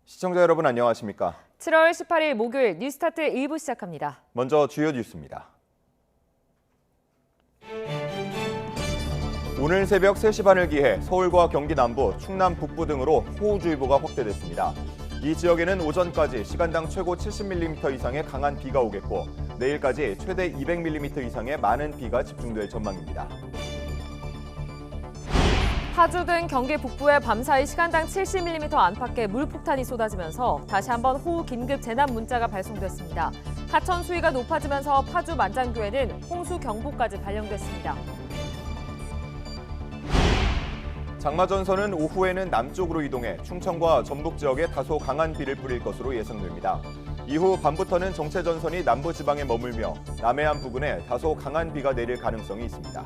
시청자 여러분 안녕하십니까? 7월 18일 목요일 뉴스타트 1부 시작합니다. 먼저 주요 뉴스입니다. 오늘 새벽 3시 반을 기해 서울과 경기 남부, 충남 북부 등으로 호우주의보가 확대됐습니다. 이 지역에는 오전까지 시간당 최고 70mm 이상의 강한 비가 오겠고 내일까지 최대 200mm 이상의 많은 비가 집중될 전망입니다. 파주 등 경기 북부에 밤사이 시간당 70mm 안팎의 물폭탄이 쏟아지면서 다시 한번 호우 긴급 재난 문자가 발송됐습니다. 하천 수위가 높아지면서 파주 만장교에는 홍수 경보까지 발령됐습니다. 장마전선은 오후에는 남쪽으로 이동해 충청과 전북 지역에 다소 강한 비를 뿌릴 것으로 예상됩니다. 이후 밤부터는 정체전선이 남부지방에 머물며 남해안 부근에 다소 강한 비가 내릴 가능성이 있습니다.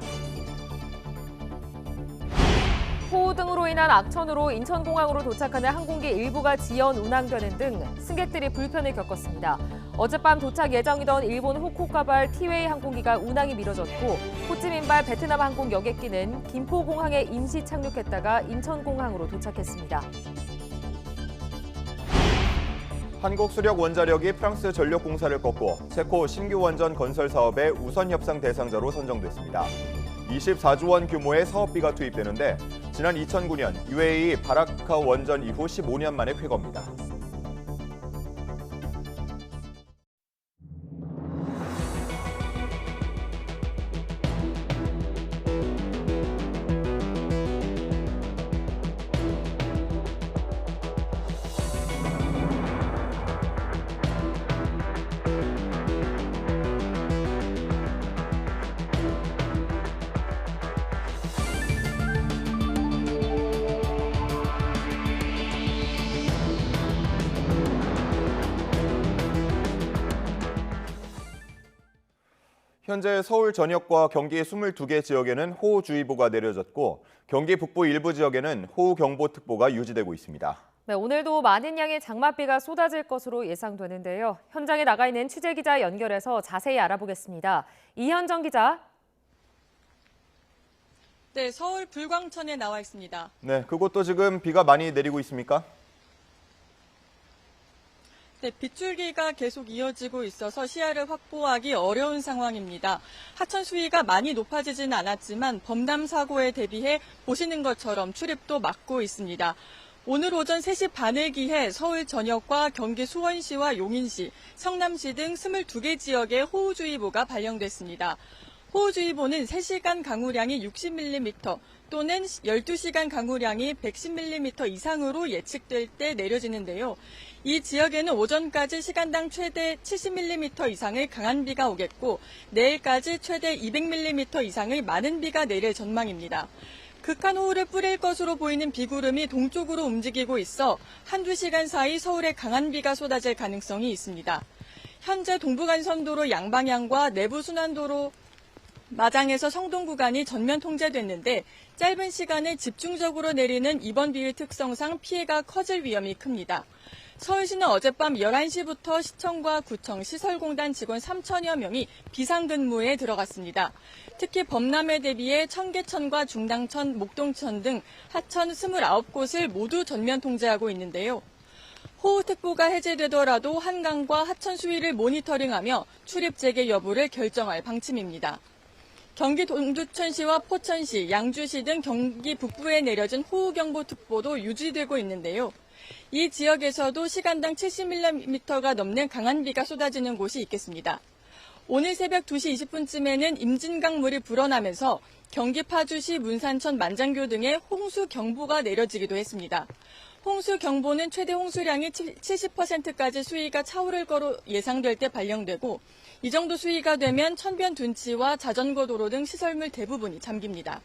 호우 등으로 인한 악천후로 인천공항으로 도착하는 항공기 일부가 지연 운항되는 등 승객들이 불편을 겪었습니다. 어젯밤 도착 예정이던 일본 후쿠오카발 티웨이 항공기가 운항이 미뤄졌고 호찌민발 베트남 항공 여객기는 김포공항에 임시 착륙했다가 인천공항으로 도착했습니다. 한국수력원자력이 프랑스 전력공사를 꺾고 체코 신규 원전 건설 사업의 우선 협상 대상자로 선정됐습니다. 24조 원 규모의 사업비가 투입되는데 지난 2009년 UAE 바라카 원전 이후 15년 만에 쾌거입니다. 현재 서울 전역과 경기 22개 지역에는 호우주의보가 내려졌고 경기 북부 일부 지역에는 호우경보특보가 유지되고 있습니다. 네, 오늘도 많은 양의 장맛비가 쏟아질 것으로 예상되는데요. 현장에 나가 있는 취재기자 연결해서 자세히 알아보겠습니다. 이현정 기자. 네, 서울 불광천에 나와 있습니다. 네, 그곳도 지금 비가 많이 내리고 있습니까? 네, 빗줄기가 계속 이어지고 있어서 시야를 확보하기 어려운 상황입니다. 하천 수위가 많이 높아지진 않았지만 범람 사고에 대비해 보시는 것처럼 출입도 막고 있습니다. 오늘 오전 3시 반을 기해 서울 전역과 경기 수원시와 용인시, 성남시 등 22개 지역에 호우주의보가 발령됐습니다. 호우주의보는 3시간 강우량이 60mm 또는 12시간 강우량이 110mm 이상으로 예측될 때 내려지는데요. 이 지역에는 오전까지 시간당 최대 70mm 이상의 강한 비가 오겠고 내일까지 최대 200mm 이상의 많은 비가 내릴 전망입니다. 극한 호우를 뿌릴 것으로 보이는 비구름이 동쪽으로 움직이고 있어 한두 시간 사이 서울에 강한 비가 쏟아질 가능성이 있습니다. 현재 동부간선도로 양방향과 내부순환도로 마장에서 성동 구간이 전면 통제됐는데 짧은 시간에 집중적으로 내리는 이번 비의 특성상 피해가 커질 위험이 큽니다. 서울시는 어젯밤 11시부터 시청과 구청, 시설공단 직원 3천여 명이 비상근무에 들어갔습니다. 특히 범람에 대비해 청계천과 중당천, 목동천 등 하천 29곳을 모두 전면 통제하고 있는데요. 호우특보가 해제되더라도 한강과 하천 수위를 모니터링하며 출입 재개 여부를 결정할 방침입니다. 경기 동두천시와 포천시, 양주시 등 경기 북부에 내려진 호우경보특보도 유지되고 있는데요. 이 지역에서도 시간당 70mm가 넘는 강한 비가 쏟아지는 곳이 있겠습니다. 오늘 새벽 2시 20분쯤에는 임진강 물이 불어나면서 경기 파주시, 문산천, 만장교 등에 홍수경보가 내려지기도 했습니다. 홍수경보는 최대 홍수량이 70%까지 수위가 차오를 거로 예상될 때 발령되고 이 정도 수위가 되면 천변 둔치와 자전거 도로 등 시설물 대부분이 잠깁니다.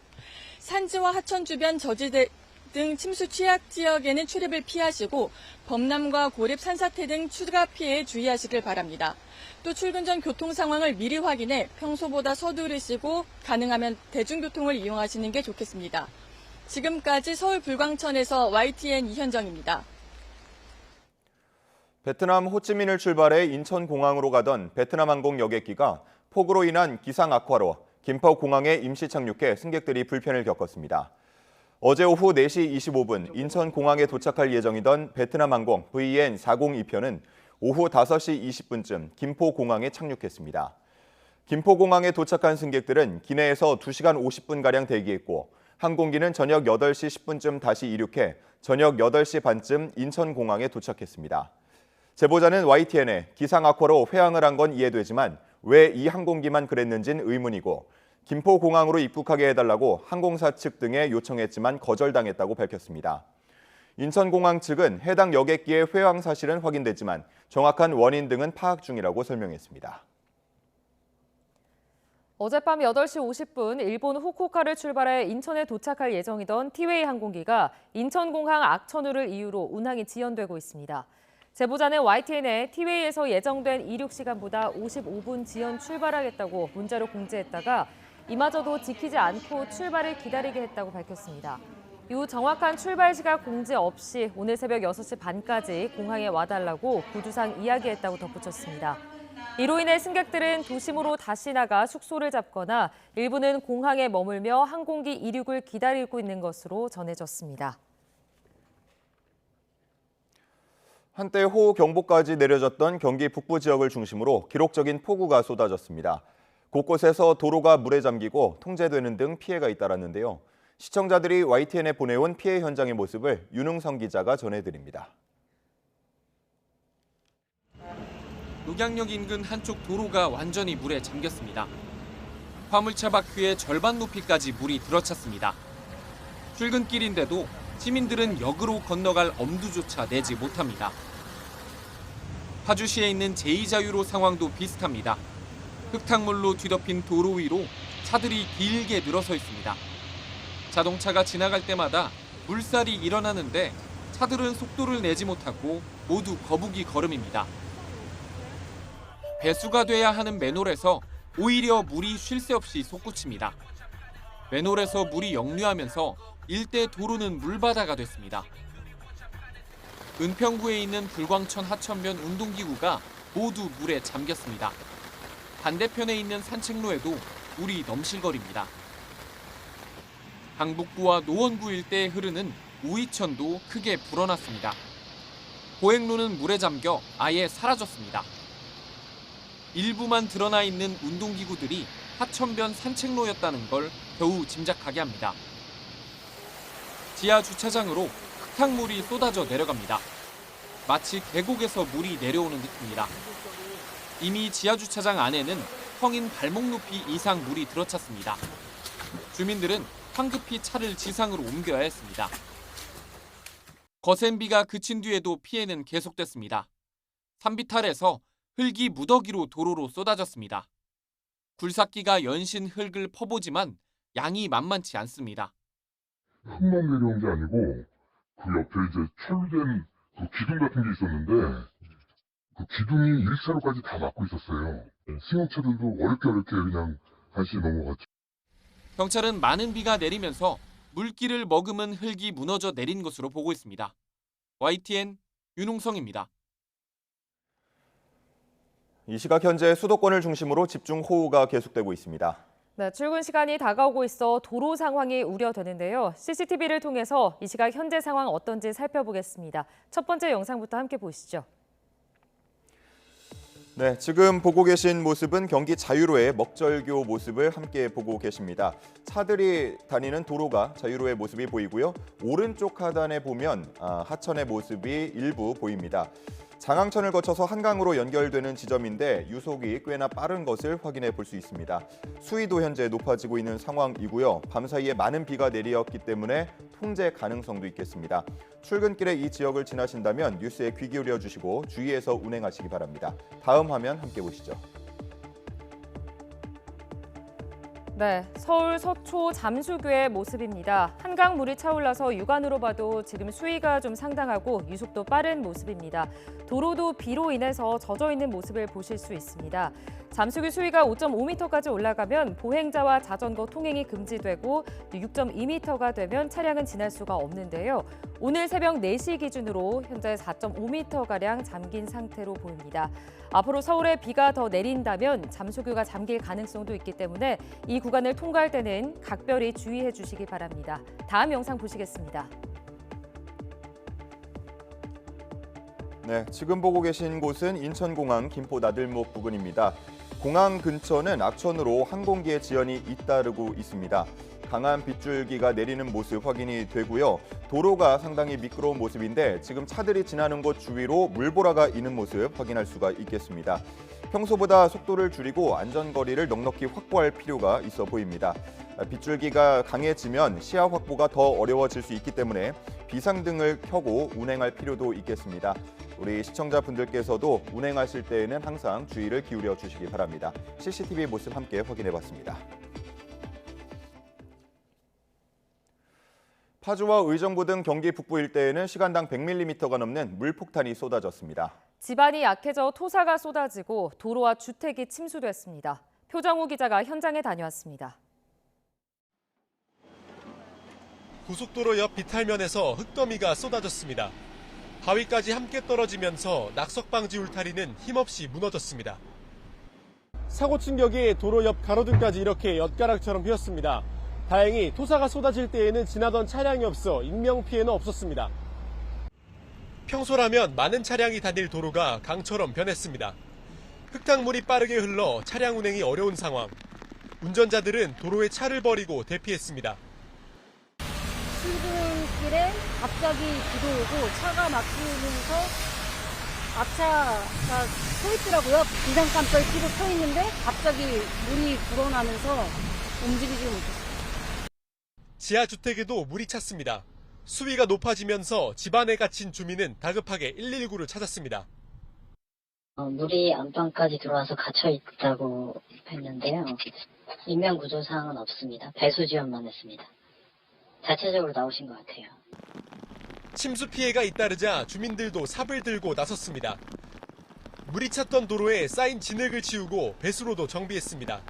산지와 하천 주변 저지대 등 침수 취약 지역에는 출입을 피하시고 범람과 고립, 산사태 등 추가 피해에 주의하시길 바랍니다. 또 출근 전 교통 상황을 미리 확인해 평소보다 서두르시고 가능하면 대중교통을 이용하시는 게 좋겠습니다. 지금까지 서울 불광천에서 YTN 이현정입니다. 베트남 호치민을 출발해 인천공항으로 가던 베트남 항공 여객기가 폭우로 인한 기상 악화로 김포공항에 임시 착륙해 승객들이 불편을 겪었습니다. 어제 오후 4시 25분 인천공항에 도착할 예정이던 베트남항공 VN402편은 오후 5시 20분쯤 김포공항에 착륙했습니다. 김포공항에 도착한 승객들은 기내에서 2시간 50분가량 대기했고 항공기는 저녁 8시 10분쯤 다시 이륙해 저녁 8시 반쯤 인천공항에 도착했습니다. 제보자는 YTN에 기상 악화로 회항을 한 건 이해되지만 왜 이 항공기만 그랬는진 의문이고 김포공항으로 입국하게 해달라고 항공사 측 등에 요청했지만 거절당했다고 밝혔습니다. 인천공항 측은 해당 여객기의 회항 사실은 확인됐지만 정확한 원인 등은 파악 중이라고 설명했습니다. 어젯밤 8시 50분 일본 후쿠오카를 출발해 인천에 도착할 예정이던 티웨이 항공기가 인천공항 악천후를 이유로 운항이 지연되고 있습니다. 제보자는 YTN에 티웨이에서 예정된 이륙 시간보다 55분 지연 출발하겠다고 문자로 공지했다가 이마저도 지키지 않고 출발을 기다리게 했다고 밝혔습니다. 이후 정확한 출발 시각 공지 없이 오늘 새벽 6시 반까지 공항에 와달라고 구두상 이야기했다고 덧붙였습니다. 이로 인해 승객들은 도심으로 다시 나가 숙소를 잡거나 일부는 공항에 머물며 항공기 이륙을 기다리고 있는 것으로 전해졌습니다. 한때 호우경보까지 내려졌던 경기 북부 지역을 중심으로 기록적인 폭우가 쏟아졌습니다. 곳곳에서 도로가 물에 잠기고 통제되는 등 피해가 잇따랐는데요. 시청자들이 YTN에 보내온 피해 현장의 모습을 윤웅성 기자가 전해드립니다. 녹양역 인근 한쪽 도로가 완전히 물에 잠겼습니다. 화물차 바퀴의 절반 높이까지 물이 들어찼습니다. 출근길인데도 시민들은 역으로 건너갈 엄두조차 내지 못합니다. 파주시에 있는 제2자유로 상황도 비슷합니다. 흙탕물로 뒤덮인 도로 위로 차들이 길게 늘어서 있습니다. 자동차가 지나갈 때마다 물살이 일어나는데 차들은 속도를 내지 못하고 모두 거북이 걸음입니다. 배수가 돼야 하는 맨홀에서 오히려 물이 쉴 새 없이 솟구칩니다. 맨홀에서 물이 역류하면서 일대 도로는 물바다가 됐습니다. 은평구에 있는 불광천 하천변 운동기구가 모두 물에 잠겼습니다. 반대편에 있는 산책로에도 물이 넘실거립니다. 강북구와 노원구 일대에 흐르는 우이천도 크게 불어났습니다. 보행로는 물에 잠겨 아예 사라졌습니다. 일부만 드러나 있는 운동기구들이 하천변 산책로였다는 걸 겨우 짐작하게 합니다. 지하 주차장으로 흙탕물이 쏟아져 내려갑니다. 마치 계곡에서 물이 내려오는 듯합니다. 이미 지하 주차장 안에는 성인 발목 높이 이상 물이 들어찼습니다. 주민들은 황급히 차를 지상으로 옮겨야 했습니다. 거센 비가 그친 뒤에도 피해는 계속됐습니다. 산비탈에서 흙이 무더기로 도로로 쏟아졌습니다. 굴삭기가 연신 흙을 퍼보지만 양이 만만치 않습니다. 흙만 내려온 게 아니고 그 옆에 이제 철된 그 기둥 같은 게 있었는데 그 기둥이 1차로까지 다 막고 있었어요. 승용차들도 어렵게 그냥 한시 넘어갔죠. 경찰은 많은 비가 내리면서 물길을 머금은 흙이 무너져 내린 것으로 보고 있습니다. YTN 윤홍성입니다. 이 시각 현재 수도권을 중심으로 집중호우가 계속되고 있습니다. 네, 출근 시간이 다가오고 있어 도로 상황이 우려되는데요. CCTV를 통해서 이 시각 현재 상황 어떤지 살펴보겠습니다. 첫 번째 영상부터 함께 보시죠. 네, 지금 보고 계신 모습은 경기 자유로의 먹절교 모습을 함께 보고 계십니다. 차들이 다니는 도로가 자유로의 모습이 보이고요. 오른쪽 하단에 보면 하천의 모습이 일부 보입니다. 장항천을 거쳐서 한강으로 연결되는 지점인데 유속이 꽤나 빠른 것을 확인해 볼 수 있습니다. 수위도 현재 높아지고 있는 상황이고요. 밤사이에 많은 비가 내리었기 때문에 통제 가능성도 있겠습니다. 출근길에 이 지역을 지나신다면 뉴스에 귀 기울여 주시고 주의해서 운행하시기 바랍니다. 다음 화면 함께 보시죠. 네, 서울 서초 잠수교의 모습입니다. 한강 물이 차올라서 육안으로 봐도 지금 수위가 좀 상당하고 유속도 빠른 모습입니다. 도로도 비로 인해서 젖어 있는 모습을 보실 수 있습니다. 잠수교 수위가 5.5m까지 올라가면 보행자와 자전거 통행이 금지되고 6.2m가 되면 차량은 지날 수가 없는데요. 오늘 새벽 4시 기준으로 현재 4.5m가량 잠긴 상태로 보입니다. 앞으로 서울에 비가 더 내린다면 잠수교가 잠길 가능성도 있기 때문에 이 구간을 통과할 때는 각별히 주의해 주시기 바랍니다. 다음 영상 보시겠습니다. 네, 지금 보고 계신 곳은 인천공항 김포 나들목 부근입니다. 공항 근처는 악천후로 항공기의 지연이 잇따르고 있습니다. 강한 빗줄기가 내리는 모습 확인이 되고요. 도로가 상당히 미끄러운 모습인데 지금 차들이 지나는 곳 주위로 물보라가 있는 모습 확인할 수가 있겠습니다. 평소보다 속도를 줄이고 안전거리를 넉넉히 확보할 필요가 있어 보입니다. 빗줄기가 강해지면 시야 확보가 더 어려워질 수 있기 때문에 비상등을 켜고 운행할 필요도 있겠습니다. 우리 시청자분들께서도 운행하실 때에는 항상 주의를 기울여 주시기 바랍니다. CCTV 모습 함께 확인해 봤습니다. 파주와 의정부 등 경기 북부 일대에는 시간당 100mm가 넘는 물폭탄이 쏟아졌습니다. 지반이 약해져 토사가 쏟아지고 도로와 주택이 침수됐습니다. 표정우 기자가 현장에 다녀왔습니다. 고속도로 옆 비탈면에서 흙더미가 쏟아졌습니다. 바위까지 함께 떨어지면서 낙석 방지 울타리는 힘없이 무너졌습니다. 사고 충격이 도로 옆 가로등까지 이렇게 엿가락처럼 휘었습니다. 다행히 토사가 쏟아질 때에는 지나던 차량이 없어 인명피해는 없었습니다. 평소라면 많은 차량이 다닐 도로가 강처럼 변했습니다. 흙탕물이 빠르게 흘러 차량 운행이 어려운 상황. 운전자들은 도로에 차를 버리고 대피했습니다. 출근길에 갑자기 비도 오고 차가 막히면서 앞차가 서 있더라고요. 비상깜빡이 켜고 서 있는데 갑자기 물이 불어나면서 움직이지 못했어요. 지하주택에도 물이 찼습니다. 수위가 높아지면서 집안에 갇힌 주민은 다급하게 119를 찾았습니다. 물이 안방까지 들어와서 갇혀 있다고 했는데요. 인명구조사항은 없습니다. 배수 지원만 했습니다. 자체적으로 나오신 것 같아요. 침수 피해가 잇따르자 주민들도 삽을 들고 나섰습니다. 물이 찼던 도로에 쌓인 진흙을 치우고 배수로도 정비했습니다.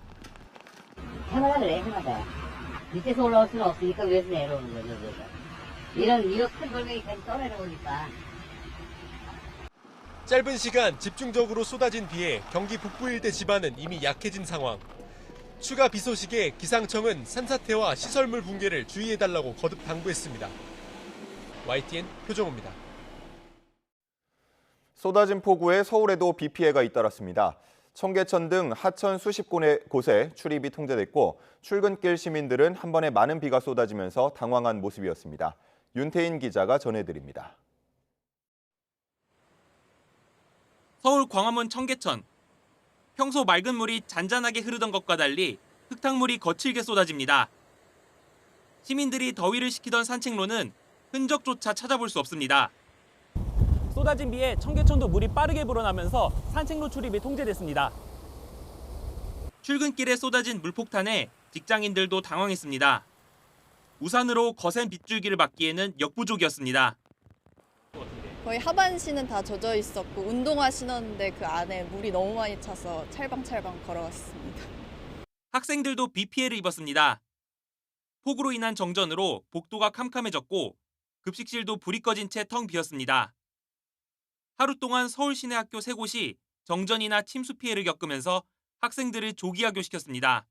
해마다 그래, 해마다. 밑에서 올라올 수는 없으니까 위에서 내려오는 거죠, 그래서. 이런 큰 돌멩이까지 떠내려오니까. 짧은 시간 집중적으로 쏟아진 비에 경기 북부 일대 지반은 이미 약해진 상황. 추가 비 소식에 기상청은 산사태와 시설물 붕괴를 주의해달라고 거듭 당부했습니다. YTN 표정호입니다. 쏟아진 폭우에 서울에도 비 피해가 잇따랐습니다. 청계천 등 하천 수십 곳에 출입이 통제됐고 출근길 시민들은 한 번에 많은 비가 쏟아지면서 당황한 모습이었습니다. 윤태인 기자가 전해드립니다. 서울 광화문 청계천. 평소 맑은 물이 잔잔하게 흐르던 것과 달리 흙탕물이 거칠게 쏟아집니다. 시민들이 더위를 식히던 산책로는 흔적조차 찾아볼 수 없습니다. 쏟아진 비에 청계천도 물이 빠르게 불어나면서 산책로 출입이 통제됐습니다. 출근길에 쏟아진 물폭탄에 직장인들도 당황했습니다. 우산으로 거센 빗줄기를 막기에는 역부족이었습니다. 거의 하반신은 다 젖어 있었고 운동화 신었는데 그 안에 물이 너무 많이 차서 찰방찰방 걸어왔습니다. 학생들도 비 피해를 입었습니다. 폭우로 인한 정전으로 복도가 캄캄해졌고 급식실도 불이 꺼진 채 텅 비었습니다. 하루 동안 서울 시내 학교 3곳이 정전이나 침수 피해를 겪으면서 학생들을 조기하교시켰습니다.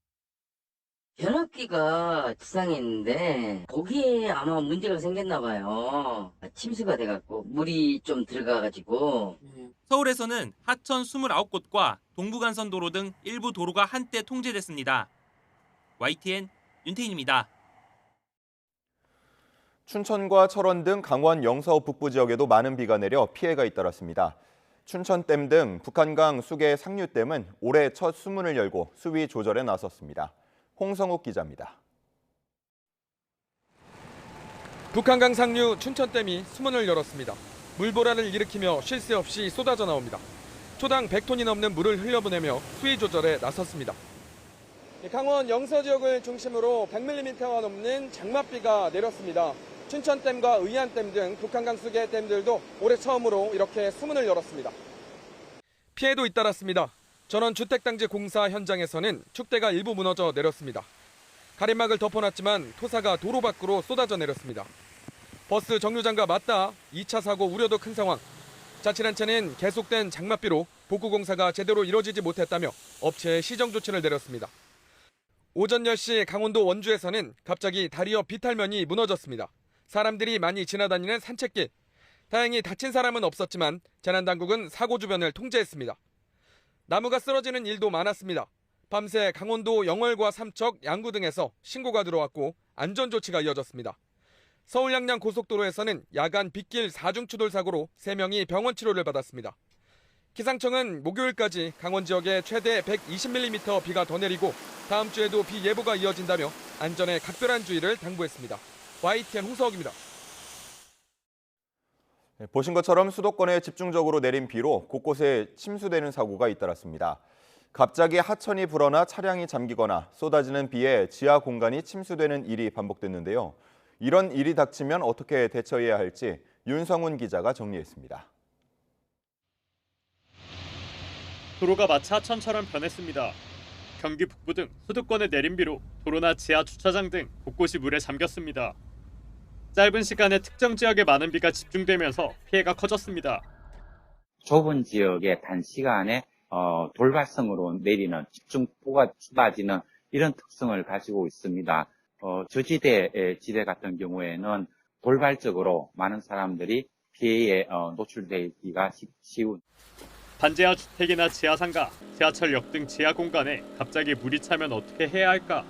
변압기가 지상했는데 거기에 아마 문제가 생겼나 봐요. 침수가 돼갖고 물이 좀 들어가가지고. 서울에서는 하천 29곳과 동부간선도로 등 일부 도로가 한때 통제됐습니다. YTN 윤태인입니다. 춘천과 철원 등 강원 영서 북부 지역에도 많은 비가 내려 피해가 잇따랐습니다. 춘천댐 등 북한강 수계 상류댐은 올해 첫 수문을 열고 수위 조절에 나섰습니다. 홍성욱 기자입니다. 북한강 상류 춘천댐이 수문을 열었습니다. 물보라를 일으키며 쉴 새 없이 쏟아져 나옵니다. 초당 100톤이 넘는 물을 흘려보내며 수위 조절에 나섰습니다. 강원 영서 지역을 중심으로 100mm가 넘는 장맛비가 내렸습니다. 춘천댐과 의안댐 등 북한강 수계 댐들도 올해 처음으로 이렇게 수문을 열었습니다. 피해도 잇따랐습니다. 전원 주택단지 공사 현장에서는 축대가 일부 무너져 내렸습니다. 가림막을 덮어놨지만 토사가 도로 밖으로 쏟아져 내렸습니다. 버스 정류장과 맞닿아 2차 사고 우려도 큰 상황. 자치단체는 계속된 장맛비로 복구 공사가 제대로 이뤄지지 못했다며 업체에 시정 조치를 내렸습니다. 오전 10시 강원도 원주에서는 갑자기 다리 옆 비탈면이 무너졌습니다. 사람들이 많이 지나다니는 산책길. 다행히 다친 사람은 없었지만 재난당국은 사고 주변을 통제했습니다. 나무가 쓰러지는 일도 많았습니다. 밤새 강원도 영월과 삼척, 양구 등에서 신고가 들어왔고 안전조치가 이어졌습니다. 서울 양양 고속도로에서는 야간 빗길 4중 추돌 사고로 3명이 병원 치료를 받았습니다. 기상청은 목요일까지 강원 지역에 최대 120mm 비가 더 내리고 다음 주에도 비 예보가 이어진다며 안전에 각별한 주의를 당부했습니다. YTN 홍서욱입니다. 보신 것처럼 수도권에 집중적으로 내린 비로 곳곳에 침수되는 사고가 잇따랐습니다. 갑자기 하천이 불어나 차량이 잠기거나 쏟아지는 비에 지하 공간이 침수되는 일이 반복됐는데요. 이런 일이 닥치면 어떻게 대처해야 할지 윤성훈 기자가 정리했습니다. 도로가 마치 하천처럼 변했습니다. 경기 북부 등 수도권에 내린 비로 도로나 지하 주차장 등 곳곳이 물에 잠겼습니다. 짧은 시간에 특정 지역에 많은 비가 집중되면서 피해가 커졌습니다. 좁은 지역에 단시간에 돌발성으로 내리는 집중폭우가 쏟아지는 이런 특성을 가지고 있습니다. 저지대 지대 같은 경우에는 돌발적으로 많은 사람들이 피해에 노출되기가 쉬운. 반지하 주택이나 지하상가, 지하철역 등 지하 공간에 갑자기 물이 차면 어떻게 해야 할까?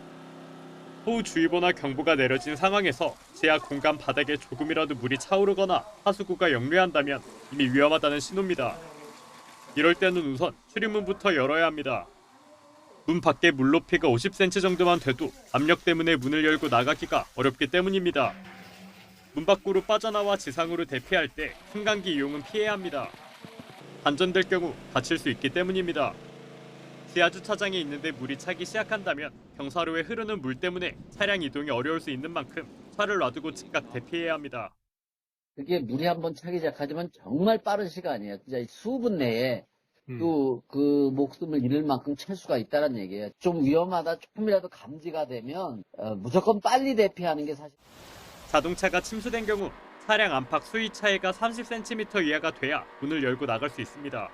호우주의보나 경보가 내려진 상황에서 지하 공간 바닥에 조금이라도 물이 차오르거나 하수구가 역류한다면 이미 위험하다는 신호입니다. 이럴 때는 우선 출입문부터 열어야 합니다. 문 밖에 물 높이가 50cm 정도만 돼도 압력 때문에 문을 열고 나가기가 어렵기 때문입니다. 문 밖으로 빠져나와 지상으로 대피할 때 승강기 이용은 피해야 합니다. 단전될 경우 다칠 수 있기 때문입니다. 지하주차장에 있는데 물이 차기 시작한다면 경사로에 흐르는 물 때문에 차량 이동이 어려울 수 있는 만큼 차를 놔두고 즉각 대피해야 합니다. 그게 물이 한번 차기 시작하지만 정말 빠른 시간이에요. 진짜 수분 내에 또 그 목숨을 잃을 만큼 찰 수가 있다는 얘기예요. 좀 위험하다, 조금이라도 감지가 되면 무조건 빨리 대피하는 게 사실. 자동차가 침수된 경우 차량 안팎 수위 차이가 30cm 이하가 돼야 문을 열고 나갈 수 있습니다.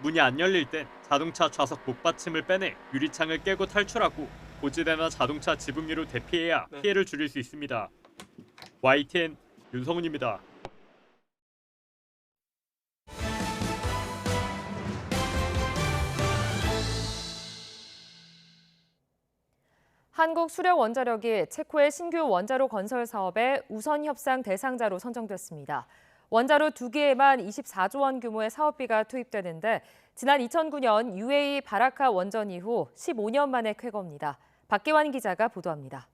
문이 안 열릴 땐 자동차 좌석 목받침을 빼내 유리창을 깨고 탈출하고 고지대나 자동차 지붕 위로 대피해야 피해를 줄일 수 있습니다. YTN 윤성훈입니다. 한국수력원자력이 체코의 신규 원자로 건설 사업의 우선 협상 대상자로 선정됐습니다. 원자로 2개에만 24조 원 규모의 사업비가 투입되는데 지난 2009년 UAE 바라카 원전 이후 15년 만에 쾌거입니다. 박기환 기자가 보도합니다.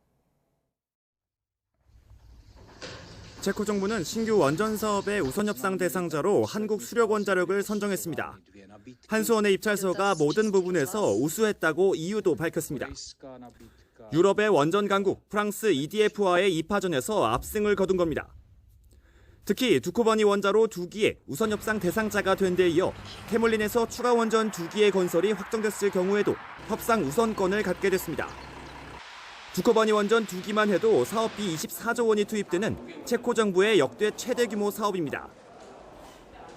체코 정부는 신규 원전 사업의 우선 협상 대상자로 한국수력원자력을 선정했습니다. 한수원의 입찰서가 모든 부분에서 우수했다고 이유도 밝혔습니다. 유럽의 원전 강국 프랑스 EDF와의 2파전에서 압승을 거둔 겁니다. 특히 두코바니 원자로 2기의 우선 협상 대상자가 된 데 이어 케몰린에서 추가 원전 2기의 건설이 확정됐을 경우에도 협상 우선권을 갖게 됐습니다. 두코바니 원전 2기만 해도 사업비 24조 원이 투입되는 체코 정부의 역대 최대 규모 사업입니다.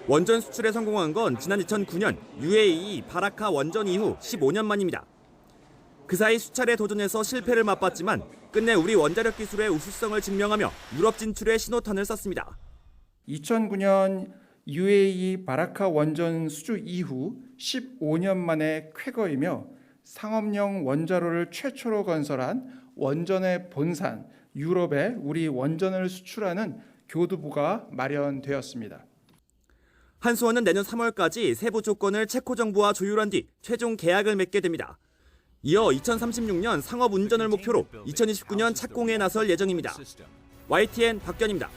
원전 수출에 성공한 건 지난 2009년 UAE 바라카 원전 이후 15년 만입니다. 그 사이 수차례 도전해서 실패를 맛봤지만 끝내 우리 원자력 기술의 우수성을 증명하며 유럽 진출의 신호탄을 쐈습니다. 2009년 UAE 바라카 원전 수주 이후 15년 만에 쾌거이며 상업용 원자로를 최초로 건설한 원전의 본산 유럽에 우리 원전을 수출하는 교두보가 마련되었습니다. 한수원은 내년 3월까지 세부 조건을 체코 정부와 조율한 뒤 최종 계약을 맺게 됩니다. 이어 2036년 상업 운전을 목표로 2029년 착공에 나설 예정입니다. YTN 박견입니다.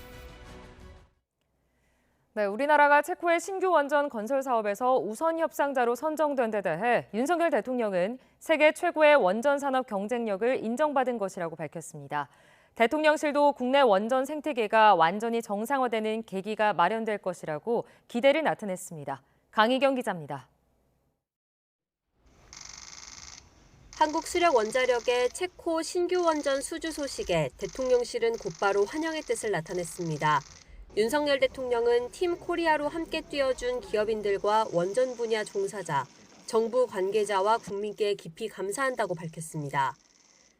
네, 우리나라가 체코의 신규 원전 건설 사업에서 우선 협상자로 선정된 데 대해 윤석열 대통령은 세계 최고의 원전 산업 경쟁력을 인정받은 것이라고 밝혔습니다. 대통령실도 국내 원전 생태계가 완전히 정상화되는 계기가 마련될 것이라고 기대를 나타냈습니다. 강희경 기자입니다. 한국수력원자력의 체코 신규 원전 수주 소식에 대통령실은 곧바로 환영의 뜻을 나타냈습니다. 윤석열 대통령은 팀 코리아로 함께 뛰어준 기업인들과 원전 분야 종사자, 정부 관계자와 국민께 깊이 감사한다고 밝혔습니다.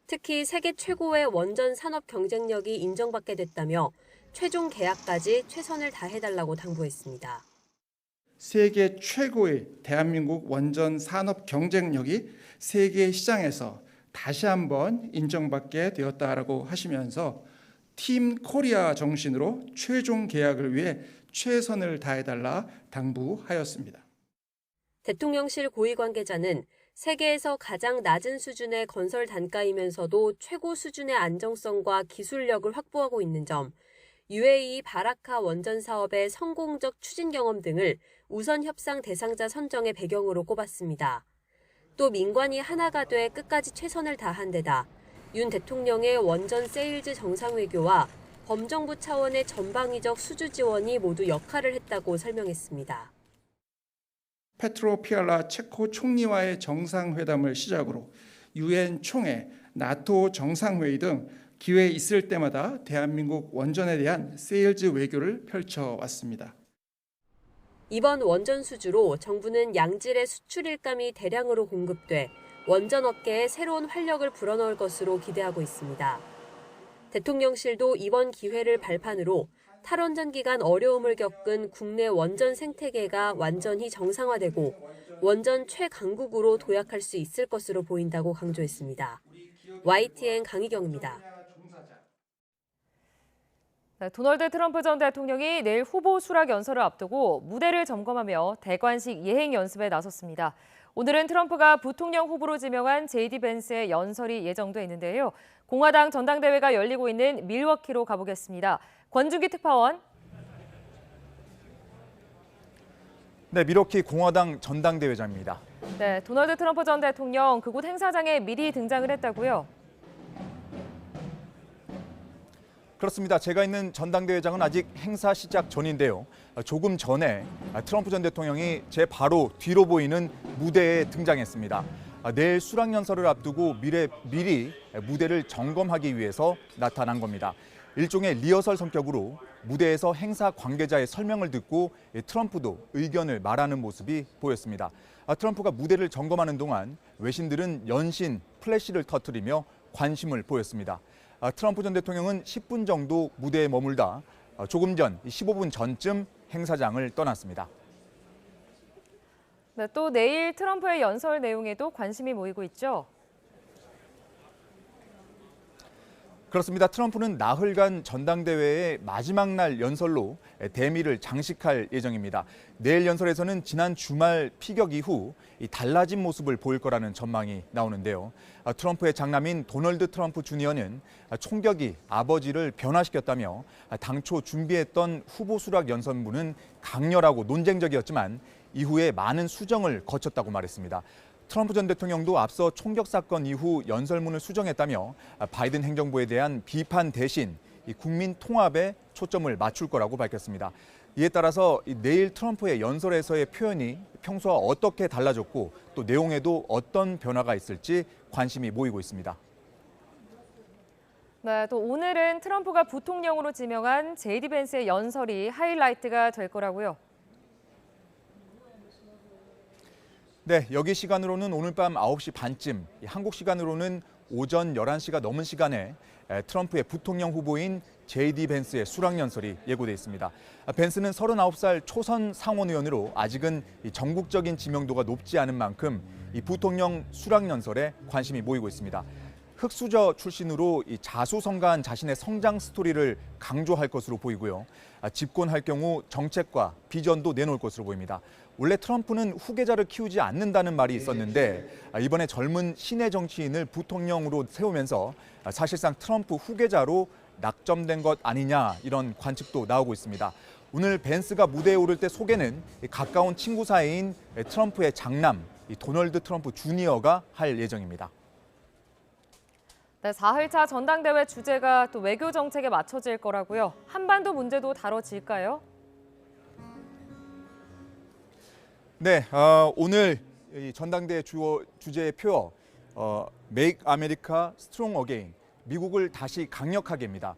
특히 세계 최고의 원전 산업 경쟁력이 인정받게 됐다며 최종 계약까지 최선을 다해달라고 당부했습니다. 세계 최고의 대한민국 원전 산업 경쟁력이 세계 시장에서 다시 한번 인정받게 되었다라고 하시면서 팀 코리아 정신으로 최종 계약을 위해 최선을 다해달라 당부하였습니다. 대통령실 고위 관계자는 세계에서 가장 낮은 수준의 건설 단가이면서도 최고 수준의 안정성과 기술력을 확보하고 있는 점, UAE 바라카 원전 사업의 성공적 추진 경험 등을 우선 협상 대상자 선정의 배경으로 꼽았습니다. 또 민관이 하나가 돼 끝까지 최선을 다한 데다 윤 대통령의 원전 세일즈 정상회교와 범정부 차원의 전방위적 수주 지원이 모두 역할을 했다고 설명했습니다. 페트로 피알라 체코 총리와의 정상회담을 시작으로 UN 총회, 나토 정상회의 등 기회 있을 때마다 대한민국 원전에 대한 세일즈 외교를 펼쳐왔습니다. 이번 원전 수주로 정부는 양질의 수출 일감이 대량으로 공급돼 원전 업계에 새로운 활력을 불어넣을 것으로 기대하고 있습니다. 대통령실도 이번 기회를 발판으로 탈원전 기간 어려움을 겪은 국내 원전 생태계가 완전히 정상화되고 원전 최강국으로 도약할 수 있을 것으로 보인다고 강조했습니다. YTN 강희경입니다. 네, 도널드 트럼프 전 대통령이 내일 후보 수락 연설을 앞두고 무대를 점검하며 대관식 예행 연습에 나섰습니다. 오늘은 트럼프가 부통령 후보로 지명한 JD 벤스의 연설이 예정돼 있는데요. 공화당 전당대회가 열리고 있는 밀워키로 가보겠습니다. 권준기 특파원. 네, 밀워키 공화당 전당대회장입니다. 네, 도널드 트럼프 전 대통령 그곳 행사장에 미리 등장을 했다고요? 그렇습니다. 제가 있는 전당대회장은 아직 행사 시작 전인데요. 조금 전에 트럼프 전 대통령이 제 바로 뒤로 보이는 무대에 등장했습니다. 내일 수락 연설을 앞두고 미리 무대를 점검하기 위해서 나타난 겁니다. 일종의 리허설 성격으로 무대에서 행사 관계자의 설명을 듣고 트럼프도 의견을 말하는 모습이 보였습니다. 트럼프가 무대를 점검하는 동안 외신들은 연신 플래시를 터뜨리며 관심을 보였습니다. 트럼프 전 대통령은 10분 정도 무대에 머물다 조금 전 15분 전쯤 행사장을 떠났습니다. 네, 또 내일 트럼프의 연설 내용에도 관심이 모이고 있죠. 그렇습니다. 트럼프는 나흘간 전당대회의 마지막 날 연설로 대미를 장식할 예정입니다. 내일 연설에서는 지난 주말 피격 이후 달라진 모습을 보일 거라는 전망이 나오는데요. 트럼프의 장남인 도널드 트럼프 주니어는 총격이 아버지를 변화시켰다며 당초 준비했던 후보 수락 연설문은 강렬하고 논쟁적이었지만 이후에 많은 수정을 거쳤다고 말했습니다. 트럼프 전 대통령도 앞서 총격 사건 이후 연설문을 수정했다며 바이든 행정부에 대한 비판 대신 국민 통합에 초점을 맞출 거라고 밝혔습니다. 이에 따라서 내일 트럼프의 연설에서의 표현이 평소와 어떻게 달라졌고 또 내용에도 어떤 변화가 있을지 관심이 모이고 있습니다. 네, 또 오늘은 트럼프가 부통령으로 지명한 JD 벤스의 연설이 하이라이트가 될 거라고요. 네, 여기 시간으로는 오늘 밤 9시 반쯤, 한국 시간으로는 오전 11시가 넘은 시간에 트럼프의 부통령 후보인 JD 벤스의 수락 연설이 예고돼 있습니다. 벤스는 39살 초선 상원의원으로 아직은 전국적인 지명도가 높지 않은 만큼 이 부통령 수락 연설에 관심이 모이고 있습니다. 흑수저 출신으로 이 자수성가한 자신의 성장 스토리를 강조할 것으로 보이고요. 집권할 경우 정책과 비전도 내놓을 것으로 보입니다. 원래 트럼프는 후계자를 키우지 않는다는 말이 있었는데 이번에 젊은 신의 정치인을 부통령으로 세우면서 사실상 트럼프 후계자로 낙점된 것 아니냐 이런 관측도 나오고 있습니다. 오늘 벤스가 무대에 오를 때 소개는 가까운 친구 사이인 트럼프의 장남 도널드 트럼프 주니어가 할 예정입니다. 네, 4흘차 전당대회 주제가 또 외교 정책에 맞춰질 거라고요. 한반도 문제도 다뤄질까요? 네, 오늘 이 전당대회 주제의 표어 Make America Strong Again, 미국을 다시 강력하게입니다.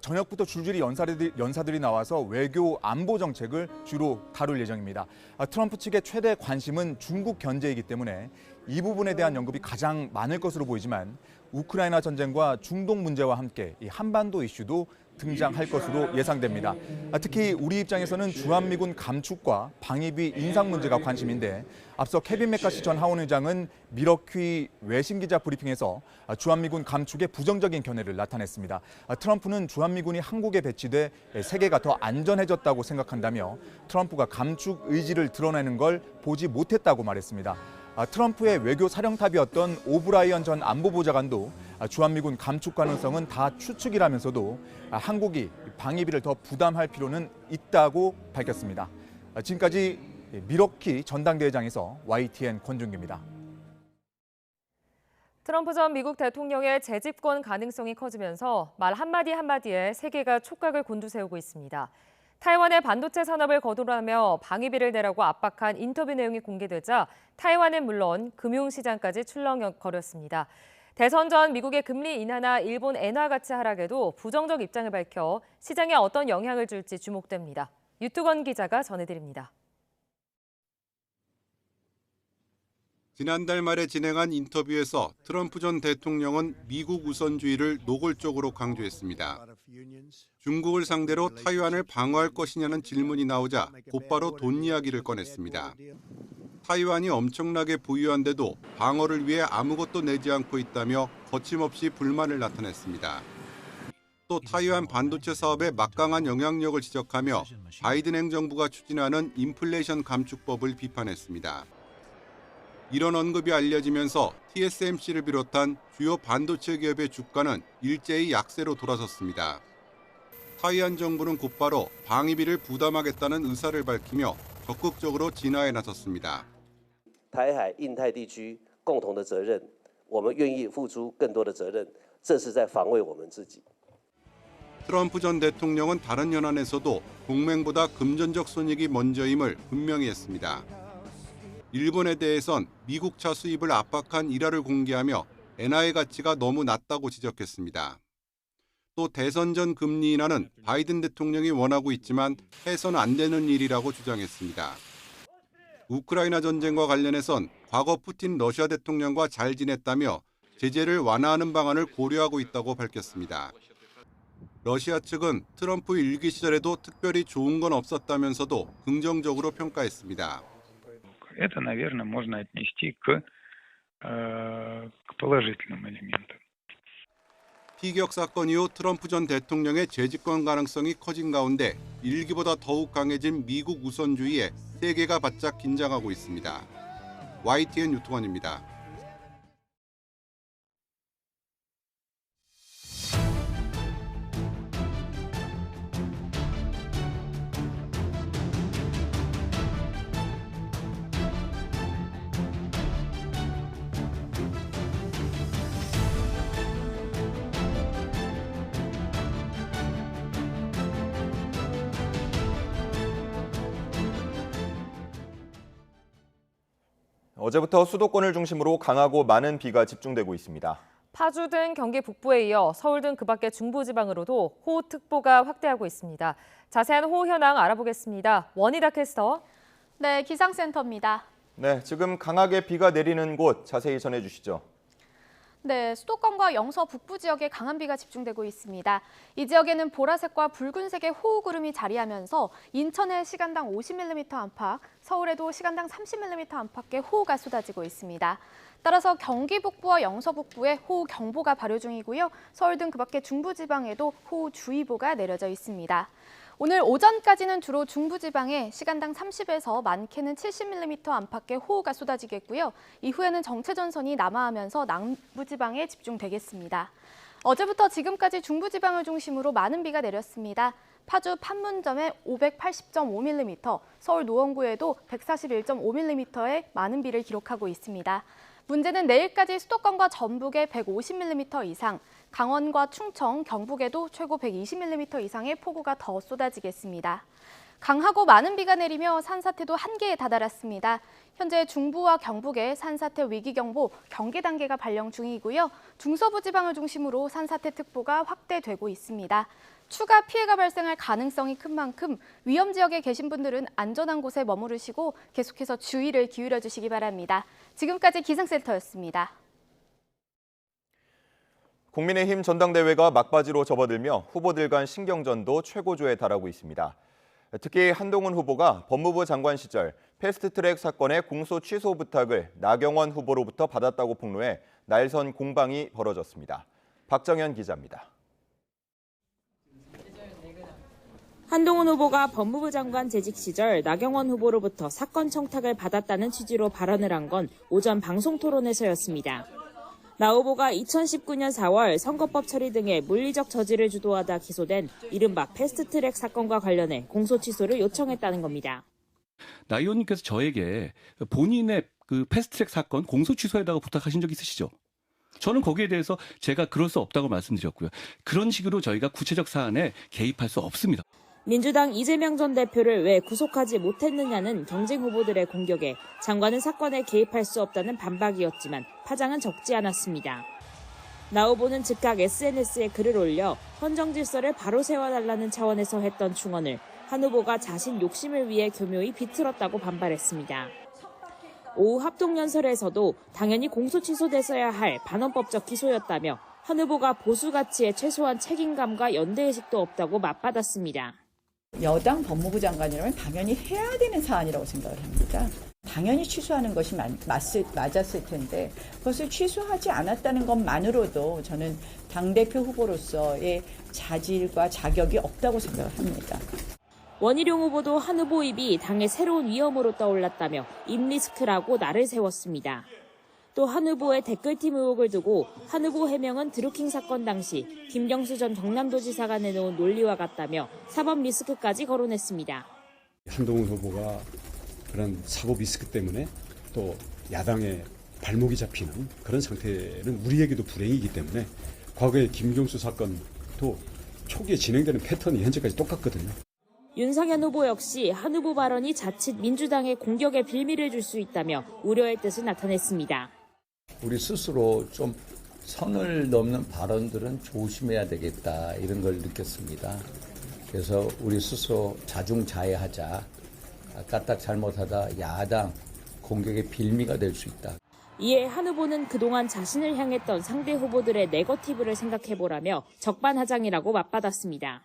저녁부터 줄줄이 연사들이 나와서 외교 안보 정책을 주로 다룰 예정입니다. 트럼프 측의 최대 관심은 중국 견제이기 때문에 이 부분에 대한 언급이 가장 많을 것으로 보이지만 우크라이나 전쟁과 중동 문제와 함께 이 한반도 이슈도 등장할 것으로 예상됩니다. 특히 우리 입장에서는 주한미군 감축과 방위비 인상 문제가 관심인데 앞서 케빈 맥카시 전 하원의장은 미러퀴 외신기자 브리핑에서 주한미군 감축에 부정적인 견해를 나타냈습니다. 트럼프는 주한미군이 한국에 배치돼 세계가 더 안전해졌다고 생각한다며 트럼프가 감축 의지를 드러내는 걸 보지 못했다고 말했습니다. 트럼프의 외교 사령탑이었던 오브라이언 전 안보보좌관도 주한미군 감축 가능성은 다 추측이라면서도 한국이 방위비를 더 부담할 필요는 있다고 밝혔습니다. 지금까지 미러키 전당대회장에서 YTN 권준규입니다. 트럼프 전 미국 대통령의 재집권 가능성이 커지면서 말 한마디에 세계가 촉각을 곤두세우고 있습니다. 타이완의 반도체 산업을 거두라며 방위비를 내라고 압박한 인터뷰 내용이 공개되자 타이완은 물론 금융시장까지 출렁거렸습니다. 대선 전 미국의 금리 인하나 일본 엔화 가치 하락에도 부정적 입장을 밝혀 시장에 어떤 영향을 줄지 주목됩니다. 유튜건 기자가 전해드립니다. 지난달 말에 진행한 인터뷰에서 트럼프 전 대통령은 미국 우선주의를 노골적으로 강조했습니다. 중국을 상대로 타이완을 방어할 것이냐는 질문이 나오자 곧바로 돈 이야기를 꺼냈습니다. 타이완이 엄청나게 부유한데도 방어를 위해 아무것도 내지 않고 있다며 거침없이 불만을 나타냈습니다. 또 타이완 반도체 사업에 막강한 영향력을 지적하며 바이든 행정부가 추진하는 인플레이션 감축법을 비판했습니다. 이런 언급이 알려지면서 TSMC를 비롯한 주요 반도체 기업의 주가는 일제히 약세로 돌아섰습니다. 타이완 정부는 곧바로 방위비를 부담하겠다는 의사를 밝히며 적극적으로 진화에 나섰습니다. 台海印太地区共同的责任，我们愿意付出更多的责任，这是在防卫我们自己。 트럼프 전 대통령은 다른 현안에서도 동맹보다 금전적 손익이 먼저임을 분명히 했습니다. 일본에 대해선 미국차 수입을 압박한 일화를 공개하며 엔화의 가치가 너무 낮다고 지적했습니다. 또 대선 전 금리 인하는 바이든 대통령이 원하고 있지만 해서는 안 되는 일이라고 주장했습니다. 우크라이나 전쟁과 관련해선 과거 푸틴 러시아 대통령과 잘 지냈다며 제재를 완화하는 방안을 고려하고 있다고 밝혔습니다. 러시아 측은 트럼프 일기 시절에도 특별히 좋은 건 없었다면서도 긍정적으로 평가했습니다. Это, наверное, можно отнести к положительным элементам. 피격 사건 이후 트럼프 전 대통령의 재집권 가능성이 커진 가운데 일기보다 더욱 강해진 미국 우선주의에 세계가 바짝 긴장하고 있습니다. YTN 유튜원입니다. 어제부터 수도권을 중심으로 강하고 많은 비가 집중되고 있습니다. 파주 등 경기 북부에 이어 서울 등 그 밖의 중부지방으로도 호우특보가 확대하고 있습니다. 자세한 호우 현황 알아보겠습니다. 원희다 캐스터. 네, 기상센터입니다. 네, 지금 강하게 비가 내리는 곳 자세히 전해주시죠. 네, 수도권과 영서 북부 지역에 강한 비가 집중되고 있습니다. 이 지역에는 보라색과 붉은색의 호우구름이 자리하면서 인천에 시간당 50mm 안팎, 서울에도 시간당 30mm 안팎의 호우가 쏟아지고 있습니다. 따라서 경기 북부와 영서 북부에 호우 경보가 발효 중이고요. 서울 등 그 밖의 중부지방에도 호우주의보가 내려져 있습니다. 오늘 오전까지는 주로 중부지방에 시간당 30에서 많게는 70mm 안팎의 호우가 쏟아지겠고요. 이후에는 정체전선이 남하하면서 남부지방에 집중되겠습니다. 어제부터 지금까지 중부지방을 중심으로 많은 비가 내렸습니다. 파주 판문점에 580.5mm, 서울 노원구에도 141.5mm의 많은 비를 기록하고 있습니다. 문제는 내일까지 수도권과 전북에 150mm 이상, 강원과 충청, 경북에도 최고 120mm 이상의 폭우가 더 쏟아지겠습니다. 강하고 많은 비가 내리며 산사태도 한계에 다다랐습니다. 현재 중부와 경북에 산사태 위기경보 경계 단계가 발령 중이고요. 중서부 지방을 중심으로 산사태 특보가 확대되고 있습니다. 추가 피해가 발생할 가능성이 큰 만큼 위험 지역에 계신 분들은 안전한 곳에 머무르시고 계속해서 주의를 기울여 주시기 바랍니다. 지금까지 기상센터였습니다. 국민의힘 전당대회가 막바지로 접어들며 후보들 간 신경전도 최고조에 달하고 있습니다. 특히 한동훈 후보가 법무부 장관 시절 패스트트랙 사건의 공소 취소 부탁을 나경원 후보로부터 받았다고 폭로해 날선 공방이 벌어졌습니다. 박정현 기자입니다. 한동훈 후보가 법무부 장관 재직 시절 나경원 후보로부터 사건 청탁을 받았다는 취지로 발언을 한 건 오전 방송 토론에서였습니다. 나 후보가 2019년 4월 선거법 처리 등의 물리적 저지를 주도하다 기소된 이른바 패스트트랙 사건과 관련해 공소 취소를 요청했다는 겁니다. 나 의원님께서 저에게 본인의 그 패스트트랙 사건 공소 취소에다가 부탁하신 적 있으시죠? 저는 거기에 대해서 제가 그럴 수 없다고 말씀드렸고요. 그런 식으로 저희가 구체적 사안에 개입할 수 없습니다. 민주당 이재명 전 대표를 왜 구속하지 못했느냐는 경쟁 후보들의 공격에 장관은 사건에 개입할 수 없다는 반박이었지만 파장은 적지 않았습니다. 나 후보는 즉각 SNS에 글을 올려 헌정 질서를 바로 세워달라는 차원에서 했던 충언을 한 후보가 자신 욕심을 위해 교묘히 비틀었다고 반발했습니다. 오후 합동연설에서도 당연히 공소 취소됐어야 할 반헌법적 기소였다며 한 후보가 보수 가치에 최소한 책임감과 연대의식도 없다고 맞받았습니다. 여당 법무부 장관이라면 당연히 해야 되는 사안이라고 생각을 합니다. 당연히 취소하는 것이 맞았을 텐데 그것을 취소하지 않았다는 것만으로도 저는 당대표 후보로서의 자질과 자격이 없다고 생각을 합니다. 원희룡 후보도 한 후보 입이 당의 새로운 위험으로 떠올랐다며 입리스크라고 날을 세웠습니다. 또 한 후보의 댓글팀 의혹을 두고 한 후보 해명은 드루킹 사건 당시 김경수 전 경남도지사가 내놓은 논리와 같다며 사법 리스크까지 거론했습니다. 한동훈 후보가 그런 사법 리스크 때문에 또 야당의 발목이 잡히는 그런 상태는 우리에게도 불행이기 때문에 과거의 김경수 사건도 초기에 진행되는 패턴이 현재까지 똑같거든요. 윤석열 후보 역시 한 후보 발언이 자칫 민주당의 공격에 빌미를 줄 수 있다며 우려의 뜻을 나타냈습니다. 우리 스스로 좀 선을 넘는 발언들은 조심해야 되겠다 이런 걸 느꼈습니다. 그래서 우리 스스로 자중자애하자. 까딱 잘못하다 야당 공격의 빌미가 될 수 있다. 이에 한 후보는 그동안 자신을 향했던 상대 후보들의 네거티브를 생각해보라며 적반하장이라고 맞받았습니다.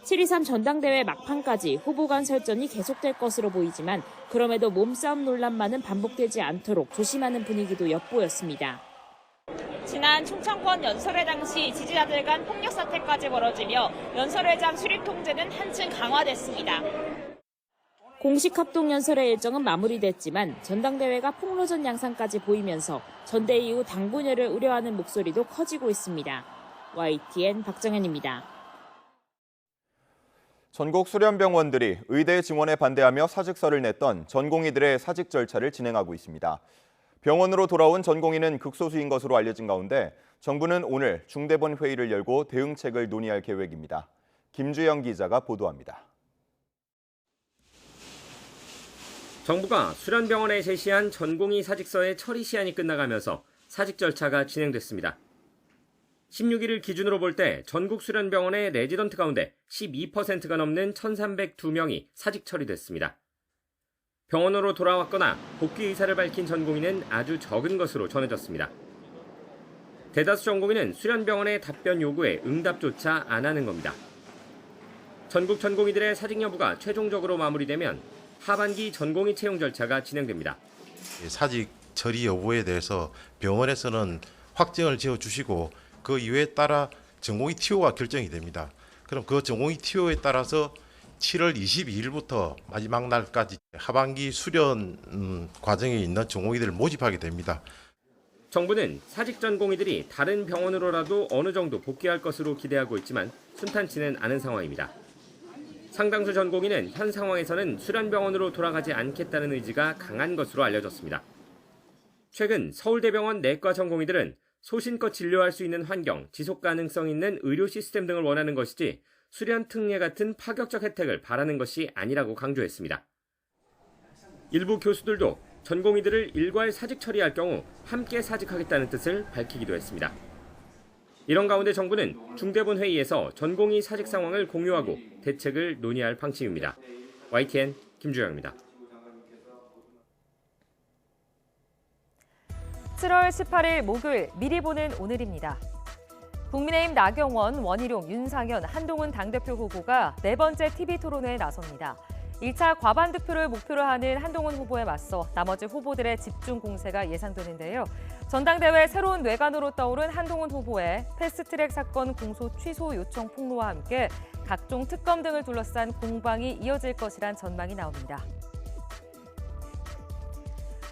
7.23 전당대회 막판까지 후보 간 설전이 계속될 것으로 보이지만 그럼에도 몸싸움 논란만은 반복되지 않도록 조심하는 분위기도 엿보였습니다. 지난 충청권 연설회 당시 지지자들 간 폭력 사태까지 벌어지며 연설회장 출입 통제는 한층 강화됐습니다. 공식 합동연설의 일정은 마무리됐지만 전당대회가 폭로전 양상까지 보이면서 전대 이후 당분열을 우려하는 목소리도 커지고 있습니다. YTN 박정현입니다. 전국 수련병원들이 의대 증원에 반대하며 사직서를 냈던 전공의들의 사직 절차를 진행하고 있습니다. 병원으로 돌아온 전공의는 극소수인 것으로 알려진 가운데 정부는 오늘 중대본 회의를 열고 대응책을 논의할 계획입니다. 김주영 기자가 보도합니다. 정부가 수련병원에 제시한 전공의 사직서의 처리 시한이 끝나가면서 사직 절차가 진행됐습니다. 16일을 기준으로 볼 때 전국 수련병원의 레지던트 가운데 12%가 넘는 1,302명이 사직 처리됐습니다. 병원으로 돌아왔거나 복귀 의사를 밝힌 전공의는 아주 적은 것으로 전해졌습니다. 대다수 전공의는 수련병원의 답변 요구에 응답조차 안 하는 겁니다. 전국 전공의들의 사직 여부가 최종적으로 마무리되면 하반기 전공의 채용 절차가 진행됩니다. 사직 처리 여부에 대해서 병원에서는 확정을 지어주시고 그 이유에 따라 전공의 TO가 결정이 됩니다. 그럼 그 전공의 TO에 따라서 7월 22일부터 마지막 날까지 하반기 수련 과정에 있는 전공의들을 모집하게 됩니다. 정부는 사직 전공의들이 다른 병원으로라도 어느 정도 복귀할 것으로 기대하고 있지만 순탄치는 않은 상황입니다. 상당수 전공의는 현 상황에서는 수련병원으로 돌아가지 않겠다는 의지가 강한 것으로 알려졌습니다. 최근 서울대병원 내과 전공의들은 소신껏 진료할 수 있는 환경, 지속 가능성 있는 의료 시스템 등을 원하는 것이지 수련 특례 같은 파격적 혜택을 바라는 것이 아니라고 강조했습니다. 일부 교수들도 전공의들을 일괄 사직 처리할 경우 함께 사직하겠다는 뜻을 밝히기도 했습니다. 이런 가운데 정부는 중대본 회의에서 전공의 사직 상황을 공유하고 대책을 논의할 방침입니다. YTN 김주영입니다. 7월 18일 목요일 미리 보는 오늘입니다. 국민의힘 나경원, 원희룡, 윤상현, 한동훈 당대표 후보가 네 번째 TV토론회에 나섭니다. 1차 과반 득표를 목표로 하는 한동훈 후보에 맞서 나머지 후보들의 집중 공세가 예상되는데요. 전당대회 새로운 뇌관으로 떠오른 한동훈 후보의 패스트트랙 사건 공소 취소 요청 폭로와 함께 각종 특검 등을 둘러싼 공방이 이어질 것이란 전망이 나옵니다.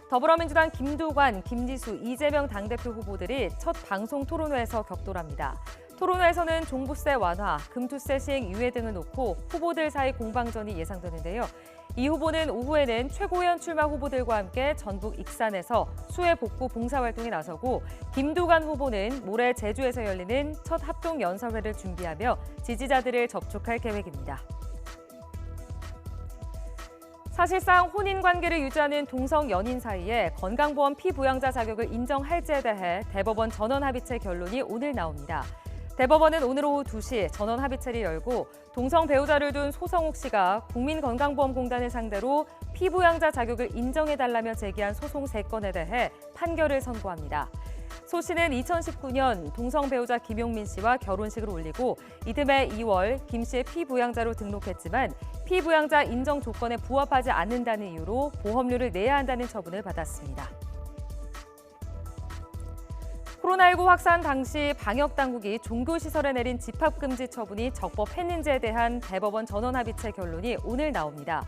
더불어민주당 김두관, 김지수, 이재명 당대표 후보들이 첫 방송 토론회에서 격돌합니다. 토론회에서는 종부세 완화, 금투세 시행 유예 등을 놓고 후보들 사이 공방전이 예상되는데요. 이 후보는 오후에는 최고위원 출마 후보들과 함께 전북 익산에서 수해 복구 봉사활동에 나서고 김두관 후보는 모레 제주에서 열리는 첫 합동연설회를 준비하며 지지자들을 접촉할 계획입니다. 사실상 혼인관계를 유지하는 동성 연인 사이에 건강보험 피부양자 자격을 인정할지에 대해 대법원 전원합의체 결론이 오늘 나옵니다. 대법원은 오늘 오후 2시 전원합의체를 열고 동성 배우자를 둔 소성욱 씨가 국민건강보험공단을 상대로 피부양자 자격을 인정해달라며 제기한 소송 3건에 대해 판결을 선고합니다. 소 씨는 2019년 동성 배우자 김용민 씨와 결혼식을 올리고 이듬해 2월 김 씨의 피부양자로 등록했지만 피부양자 인정 조건에 부합하지 않는다는 이유로 보험료를 내야 한다는 처분을 받았습니다. 코로나19 확산 당시 방역당국이 종교시설에 내린 집합금지 처분이 적법했는지에 대한 대법원 전원합의체 결론이 오늘 나옵니다.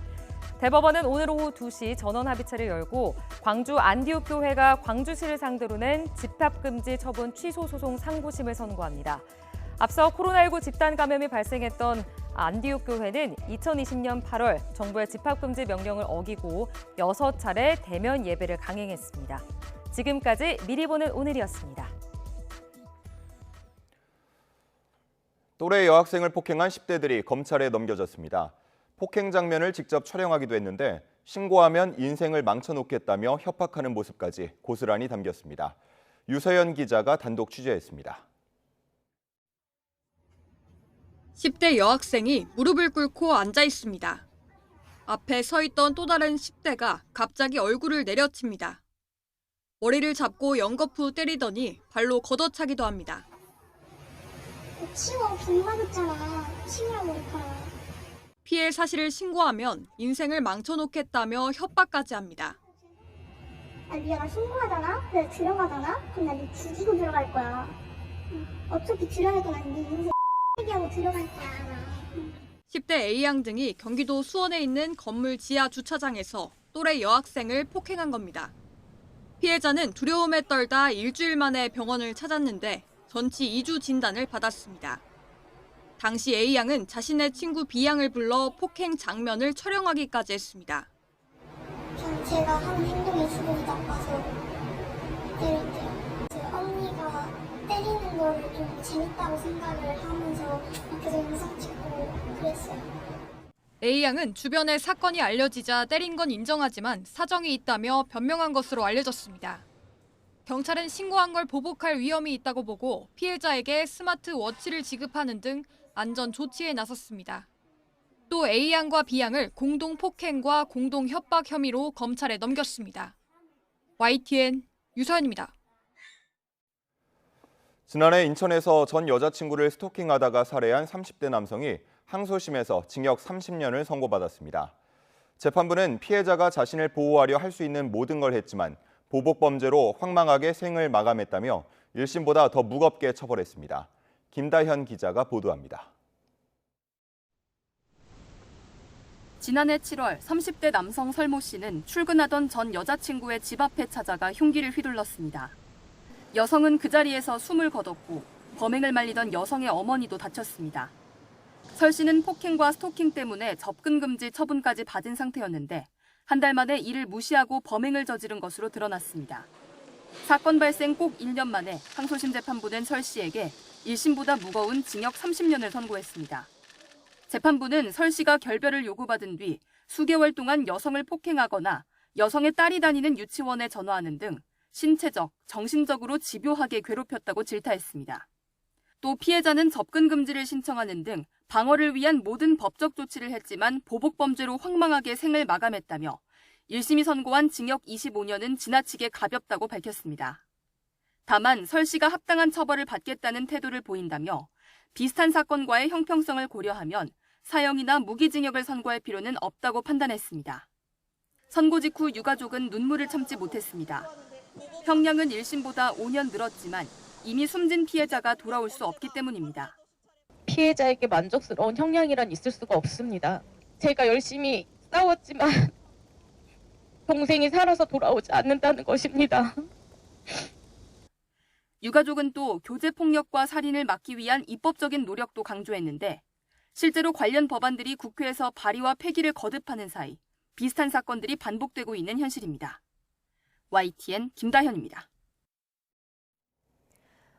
대법원은 오늘 오후 2시 전원합의체를 열고 광주 안디옥교회가 광주시를 상대로 낸 집합금지 처분 취소 소송 상고심을 선고합니다. 앞서 코로나19 집단 감염이 발생했던 안디옥교회는 2020년 8월 정부의 집합금지 명령을 어기고 6차례 대면 예배를 강행했습니다. 지금까지 미리 보는 오늘이었습니다. 또래 여학생을 폭행한 10대들이 검찰에 넘겨졌습니다. 폭행 장면을 직접 촬영하기도 했는데 신고하면 인생을 망쳐놓겠다며 협박하는 모습까지 고스란히 담겼습니다. 유서연 기자가 단독 취재했습니다. 10대 여학생이 무릎을 꿇고 앉아 있습니다. 앞에 서 있던 또 다른 10대가 갑자기 얼굴을 내려칩니다. 머리를 잡고 연거푸 때리더니 발로 걷어차기도 합니다. 치워, 빗 맞았잖아. 치우라고 머리카락. 피해 사실을 신고하면 인생을 망쳐놓겠다며 협박까지 합니다. 네가 신고하잖아? 내가 들어가잖아? 그럼 나 네 죽이고 들어갈 거야. 어차피 들어갈 건 아닌데 인생 얘기하고 들어갈 거야. 10대 A양 등이 경기도 수원에 있는 건물 지하 주차장에서 또래 여학생을 폭행한 겁니다. 피해자는 두려움에 떨다 일주일 만에 병원을 찾았는데 전치 2주 진단을 받았습니다. 당시 A양은 자신의 친구 B양을 불러 폭행 장면을 촬영하기까지 했습니다. 그냥 제가 하는 행동이 기분이 나빠서 때렸대요. 언니가 때리는 걸 좀 재밌다고 생각을 하면서 계속 영상 찍고 그랬어요. A양은 주변에 사건이 알려지자 때린 건 인정하지만 사정이 있다며 변명한 것으로 알려졌습니다. 경찰은 신고한 걸 보복할 위험이 있다고 보고 피해자에게 스마트워치를 지급하는 등 안전 조치에 나섰습니다. 또 A양과 B양을 공동 폭행과 공동 협박 혐의로 검찰에 넘겼습니다. YTN 유서연입니다. 지난해 인천에서 전 여자친구를 스토킹하다가 살해한 30대 남성이 항소심에서 징역 30년을 선고받았습니다. 재판부는 피해자가 자신을 보호하려 할 수 있는 모든 걸 했지만 보복 범죄로 황망하게 생을 마감했다며 1심보다 더 무겁게 처벌했습니다. 김다현 기자가 보도합니다. 지난해 7월 30대 남성 설모 씨는 출근하던 전 여자친구의 집 앞에 찾아가 흉기를 휘둘렀습니다. 여성은 그 자리에서 숨을 거뒀고 범행을 말리던 여성의 어머니도 다쳤습니다. 설 씨는 폭행과 스토킹 때문에 접근 금지 처분까지 받은 상태였는데 한 달 만에 이를 무시하고 범행을 저지른 것으로 드러났습니다. 사건 발생 꼭 1년 만에 항소심 재판부는 설 씨에게 1심보다 무거운 징역 30년을 선고했습니다. 재판부는 설 씨가 결별을 요구받은 뒤 수개월 동안 여성을 폭행하거나 여성의 딸이 다니는 유치원에 전화하는 등 신체적, 정신적으로 집요하게 괴롭혔다고 질타했습니다. 또 피해자는 접근 금지를 신청하는 등 방어를 위한 모든 법적 조치를 했지만 보복범죄로 황망하게 생을 마감했다며 1심이 선고한 징역 25년은 지나치게 가볍다고 밝혔습니다. 다만 설 씨가 합당한 처벌을 받겠다는 태도를 보인다며 비슷한 사건과의 형평성을 고려하면 사형이나 무기징역을 선고할 필요는 없다고 판단했습니다. 선고 직후 유가족은 눈물을 참지 못했습니다. 형량은 1심보다 5년 늘었지만 이미 숨진 피해자가 돌아올 수 없기 때문입니다. 피해자에게 만족스러운 형량이란 있을 수가 없습니다. 제가 열심히 싸웠지만 동생이 살아서 돌아오지 않는다는 것입니다. 유가족은 또 교제폭력과 살인을 막기 위한 입법적인 노력도 강조했는데 실제로 관련 법안들이 국회에서 발의와 폐기를 거듭하는 사이 비슷한 사건들이 반복되고 있는 현실입니다. YTN 김다현입니다.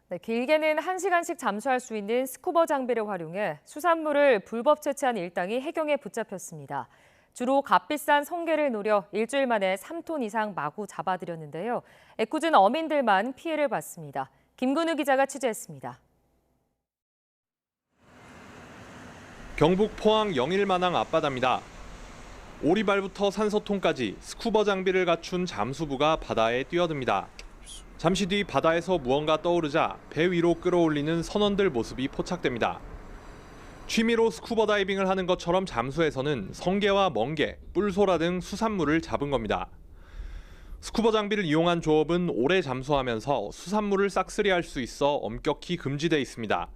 네, 길게는 1시간씩 잠수할 수 있는 스쿠버 장비를 활용해 수산물을 불법 채취한 일당이 해경에 붙잡혔습니다. 주로 값비싼 성게를 노려 일주일 만에 3톤 이상 마구 잡아들였는데요. 애꿎은 어민들만 피해를 봤습니다. 김근우 기자가 취재했습니다. 경북 포항 영일만항 앞바다입니다. 오리발부터 산소통까지 스쿠버 장비를 갖춘 잠수부가 바다에 뛰어듭니다. 잠시 뒤 바다에서 무언가 떠오르자 배 위로 끌어올리는 선원들 모습이 포착됩니다. 취미로 스쿠버 다이빙을 하는 것처럼 잠수에서는 성게와 멍게, 뿔소라 등 수산물을 잡은 겁니다. 스쿠버 장비를 이용한 조업은 오래 잠수하면서 수산물을 싹쓸이할 수 있어 엄격히 금지돼 있습니다.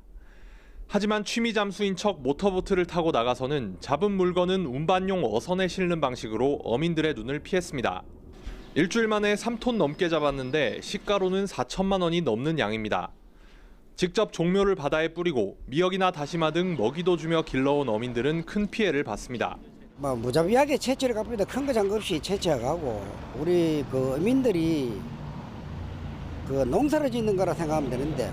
하지만 취미 잠수인 척 모터보트를 타고 나가서는 잡은 물건은 운반용 어선에 실는 방식으로 어민들의 눈을 피했습니다. 일주일 만에 3톤 넘게 잡았는데 시가로는 4천만 원이 넘는 양입니다. 직접 종묘를 바다에 뿌리고 미역이나 다시마 등 먹이도 주며 길러온 어민들은 큰 피해를 봤습니다. 무자비하게 채취를 값보다 큰 거 장급시 채취해가고 우리 어민들이 농사를 짓는 거라 생각하면 되는데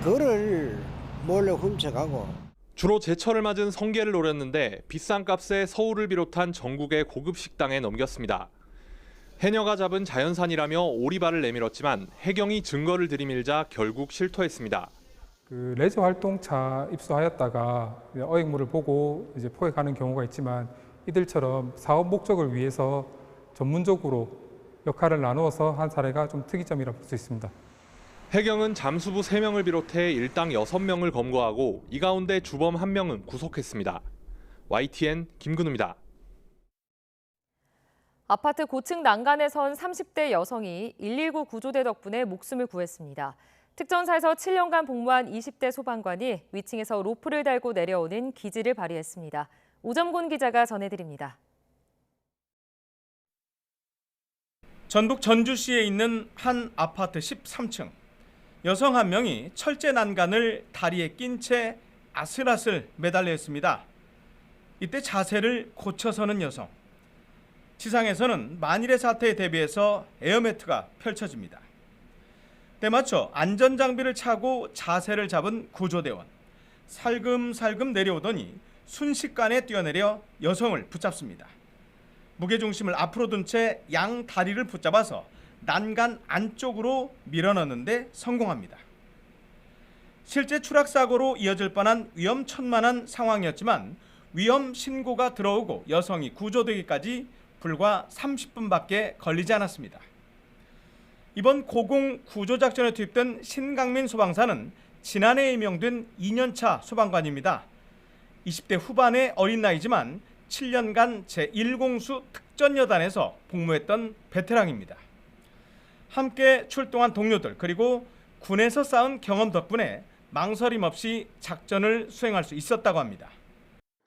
그거를 몰래 훔쳐가고. 주로 제철을 맞은 성게를 노렸는데 비싼 값에 서울을 비롯한 전국의 고급 식당에 넘겼습니다. 해녀가 잡은 자연산이라며 오리발을 내밀었지만 해경이 증거를 들이밀자 결국 실토했습니다. 레저 활동차 입수하였다가 어획물을 보고 포획하는 경우가 있지만 이들처럼 사업 목적을 위해서 전문적으로 역할을 나누어서 한 사례가 좀 특이점이라 볼 수 있습니다. 해경은 잠수부 3명을 비롯해 일당 6명을 검거하고 이 가운데 주범 1명은 구속했습니다. YTN 김근우입니다. 아파트 고층 난간에 선 30대 여성이 119 구조대 덕분에 목숨을 구했습니다. 특전사에서 7년간 복무한 20대 소방관이 위층에서 로프를 달고 내려오는 기지를 발휘했습니다. 오점곤 기자가 전해드립니다. 전북 전주시에 있는 한 아파트 13층. 여성 한 명이 철제 난간을 다리에 낀 채 아슬아슬 매달려 있습니다. 이때 자세를 고쳐서는 여성. 지상에서는 만일의 사태에 대비해서 에어매트가 펼쳐집니다. 때맞춰 안전장비를 차고 자세를 잡은 구조대원. 살금살금 내려오더니 순식간에 뛰어내려 여성을 붙잡습니다. 무게중심을 앞으로 둔 채 양 다리를 붙잡아서 난간 안쪽으로 밀어넣는데 성공합니다. 실제 추락사고로 이어질 뻔한 위험천만한 상황이었지만 위험 신고가 들어오고 여성이 구조되기까지 불과 30분밖에 걸리지 않았습니다. 이번 고공 구조작전에 투입된 신강민 소방사는 지난해 임명된 2년차 소방관입니다. 20대 후반의 어린 나이지만 7년간 제1공수 특전여단에서 복무했던 베테랑입니다. 함께 출동한 동료들 그리고 군에서 쌓은 경험 덕분에 망설임 없이 작전을 수행할 수 있었다고 합니다.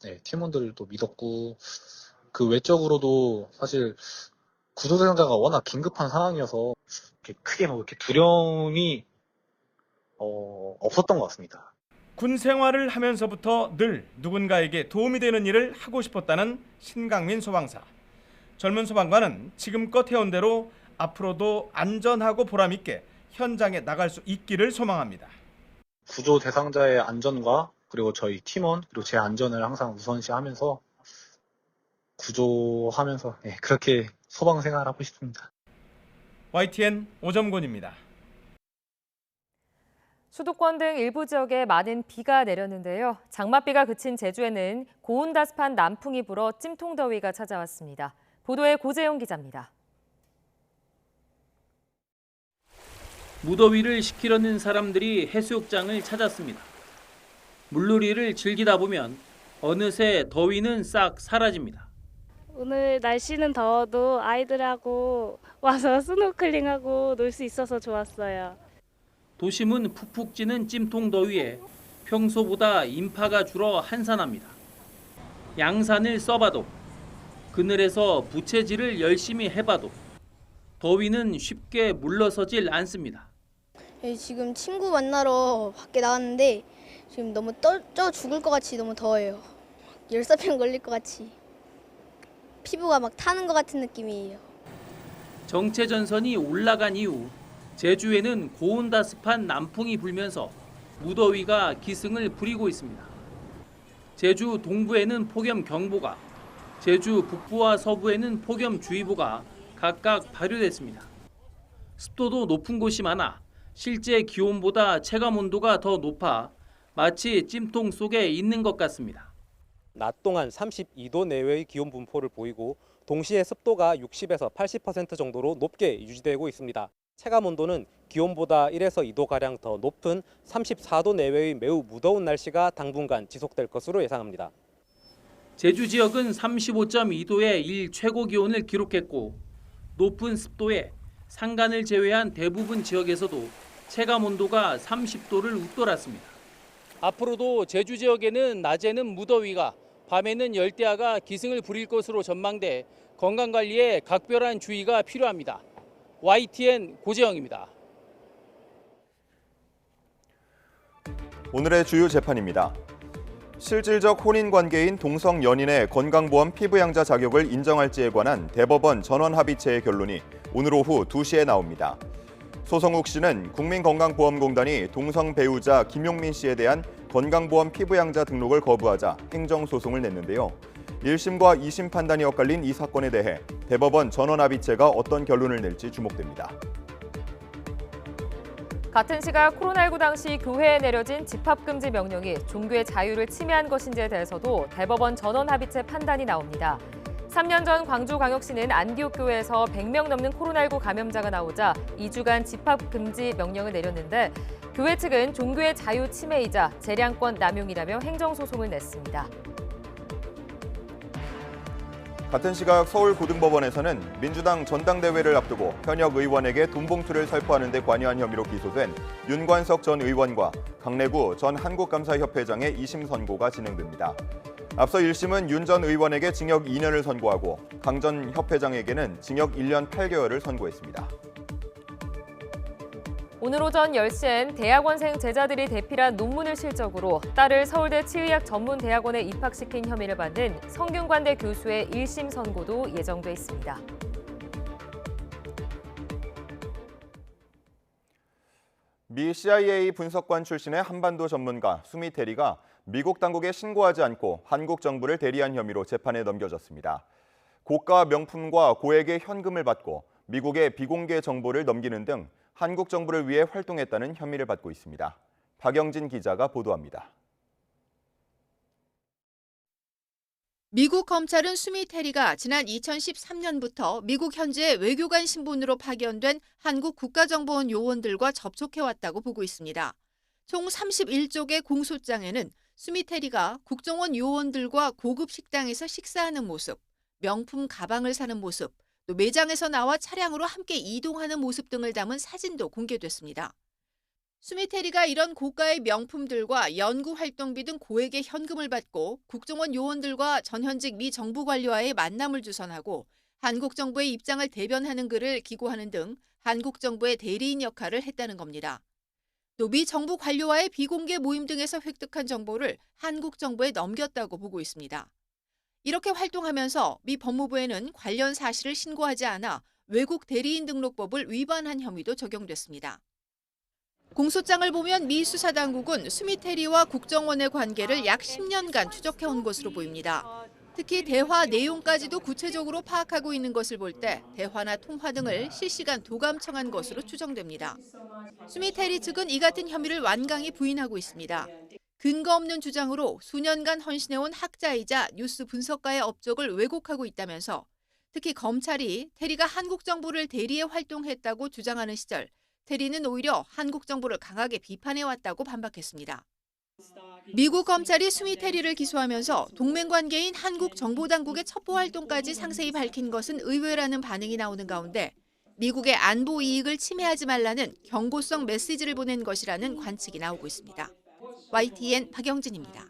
네, 팀원들도 믿었고 그 외적으로도 사실 구조대상자가 워낙 긴급한 상황이어서 크게 이렇게 두려움이 없었던 것 같습니다. 군 생활을 하면서부터 늘 누군가에게 도움이 되는 일을 하고 싶었다는 신강민 소방사. 젊은 소방관은 지금껏 해온 대로 앞으로도 안전하고 보람있게 현장에 나갈 수 있기를 소망합니다. 구조 대상자의 안전과 그리고 저희 팀원 그리고 제 안전을 항상 우선시하면서 구조하면서 그렇게 소방 생활하고 싶습니다. YTN 오점곤입니다. 수도권 등 일부 지역에 많은 비가 내렸는데요. 장맛비가 그친 제주에는 고온다습한 남풍이 불어 찜통더위가 찾아왔습니다. 보도에 고재용 기자입니다. 무더위를 식히려는 사람들이 해수욕장을 찾았습니다. 물놀이를 즐기다 보면 어느새 더위는 싹 사라집니다. 오늘 날씨는 더워도 아이들하고 와서 스노클링하고 놀 수 있어서 좋았어요. 도심은 푹푹 찌는 찜통 더위에 평소보다 인파가 줄어 한산합니다. 양산을 써봐도 그늘에서 부채질을 열심히 해봐도 더위는 쉽게 물러서질 않습니다. 지금 친구 만나러 밖에 나왔는데 지금 너무 쪄 죽을 것 같이 너무 더워요. 열사병 걸릴 것 같이. 피부가 막 타는 것 같은 느낌이에요. 정체전선이 올라간 이후 제주에는 고온다습한 남풍이 불면서 무더위가 기승을 부리고 있습니다. 제주 동부에는 폭염경보가, 제주 북부와 서부에는 폭염주의보가 각각 발효됐습니다. 습도도 높은 곳이 많아 실제 기온보다 체감온도가 더 높아 마치 찜통 속에 있는 것 같습니다. 낮 동안 32도 내외의 기온 분포를 보이고 동시에 습도가 60에서 80% 정도로 높게 유지되고 있습니다. 체감온도는 기온보다 1에서 2도가량 더 높은 34도 내외의 매우 무더운 날씨가 당분간 지속될 것으로 예상합니다. 제주 지역은 35.2도의 일 최고 기온을 기록했고 높은 습도에 산간을 제외한 대부분 지역에서도 체감온도가 30도를 웃돌았습니다. 앞으로도 제주 지역에는 낮에는 무더위가, 밤에는 열대야가 기승을 부릴 것으로 전망돼 건강관리에 각별한 주의가 필요합니다. YTN 고재영입니다. 오늘의 주요 재판입니다. 실질적 혼인 관계인 동성 연인의 건강보험 피부양자 자격을 인정할지에 관한 대법원 전원합의체의 결론이 오늘 오후 2시에 나옵니다. 소성욱 씨는 국민건강보험공단이 동성 배우자 김용민 씨에 대한 건강보험 피부양자 등록을 거부하자 행정소송을 냈는데요. 1심과 2심 판단이 엇갈린 이 사건에 대해 대법원 전원합의체가 어떤 결론을 낼지 주목됩니다. 같은 시각 코로나19 당시 교회에 내려진 집합금지 명령이 종교의 자유를 침해한 것인지에 대해서도 대법원 전원합의체 판단이 나옵니다. 3년 전 광주광역시는 안디옥교회에서 100명 넘는 코로나19 감염자가 나오자 2주간 집합금지 명령을 내렸는데 교회 측은 종교의 자유 침해이자 재량권 남용이라며 행정소송을 냈습니다. 같은 시각 서울고등법원에서는 민주당 전당대회를 앞두고 현역 의원에게 돈봉투를 살포하는 데 관여한 혐의로 기소된 윤관석 전 의원과 강래구 전 한국감사협회장의 2심 선고가 진행됩니다. 앞서 1심은 윤 전 의원에게 징역 2년을 선고하고 강 전 협회장에게는 징역 1년 8개월을 선고했습니다. 오늘 오전 10시엔 대학원생 제자들이 대필한 논문을 실적으로 딸을 서울대 치의학 전문대학원에 입학시킨 혐의를 받는 성균관대 교수의 1심 선고도 예정돼 있습니다. 미 CIA 분석관 출신의 한반도 전문가 수미 테리가 미국 당국에 신고하지 않고 한국 정부를 대리한 혐의로 재판에 넘겨졌습니다. 고가 명품과 고액의 현금을 받고 미국에 비공개 정보를 넘기는 등 한국 정부를 위해 활동했다는 혐의를 받고 있습니다. 박영진 기자가 보도합니다. 미국 검찰은 수미 테리가 지난 2013년부터 미국 현지의 외교관 신분으로 파견된 한국 국가정보원 요원들과 접촉해왔다고 보고 있습니다. 총 31쪽의 공소장에는 수미 테리가 국정원 요원들과 고급 식당에서 식사하는 모습, 명품 가방을 사는 모습, 또 매장에서 나와 차량으로 함께 이동하는 모습 등을 담은 사진도 공개됐습니다. 수미 테리가 이런 고가의 명품들과 연구 활동비 등 고액의 현금을 받고 국정원 요원들과 전현직 미 정부 관료와의 만남을 주선하고 한국 정부의 입장을 대변하는 글을 기고하는 등 한국 정부의 대리인 역할을 했다는 겁니다. 또 미 정부 관료와의 비공개 모임 등에서 획득한 정보를 한국 정부에 넘겼다고 보고 있습니다. 이렇게 활동하면서 미 법무부에는 관련 사실을 신고하지 않아 외국 대리인 등록법을 위반한 혐의도 적용됐습니다. 공소장을 보면 미 수사당국은 수미테리와 국정원의 관계를 약 10년간 추적해온 것으로 보입니다. 특히 대화 내용까지도 구체적으로 파악하고 있는 것을 볼 때 대화나 통화 등을 실시간 도감청한 것으로 추정됩니다. 수미테리 측은 이 같은 혐의를 완강히 부인하고 있습니다. 근거 없는 주장으로 수년간 헌신해온 학자이자 뉴스 분석가의 업적을 왜곡하고 있다면서 특히 검찰이 테리가 한국 정부를 대리해 활동했다고 주장하는 시절 테리는 오히려 한국 정부를 강하게 비판해왔다고 반박했습니다. 미국 검찰이 수미테리를 기소하면서 동맹관계인 한국 정보당국의 첩보활동까지 상세히 밝힌 것은 의외라는 반응이 나오는 가운데 미국의 안보 이익을 침해하지 말라는 경고성 메시지를 보낸 것이라는 관측이 나오고 있습니다. YTN 박영진입니다.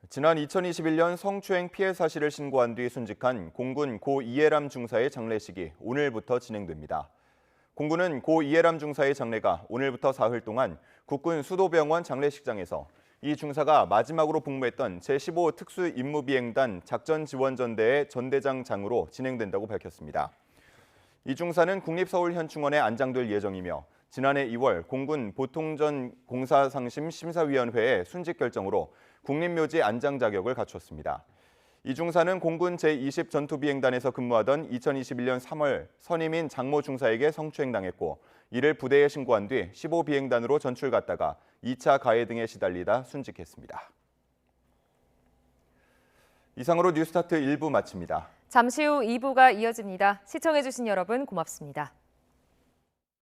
지난 2021년 성추행 피해 사실을 신고한 뒤 순직한 공군 고 이해람 중사의 장례식이 오늘부터 진행됩니다. 공군은 고 이해람 중사의 장례가 오늘부터 사흘 동안 국군 수도병원 장례식장에서 이 중사가 마지막으로 복무했던 제15 특수임무비행단 작전지원전대의 전대장장으로 진행된다고 밝혔습니다. 이 중사는 국립서울현충원에 안장될 예정이며 지난해 2월 공군 보통전 공사상심 심사위원회의 순직 결정으로 국립묘지 안장 자격을 갖췄습니다. 이 중사는 공군 제20 전투비행단에서 근무하던 2021년 3월 선임인 장모 중사에게 성추행당했고 이를 부대에 신고한 뒤 15비행단으로 전출 갔다가 2차 가해 등에 시달리다 순직했습니다. 이상으로 뉴스타트 1부 마칩니다. 잠시 후 2부가 이어집니다. 시청해주신 여러분 고맙습니다.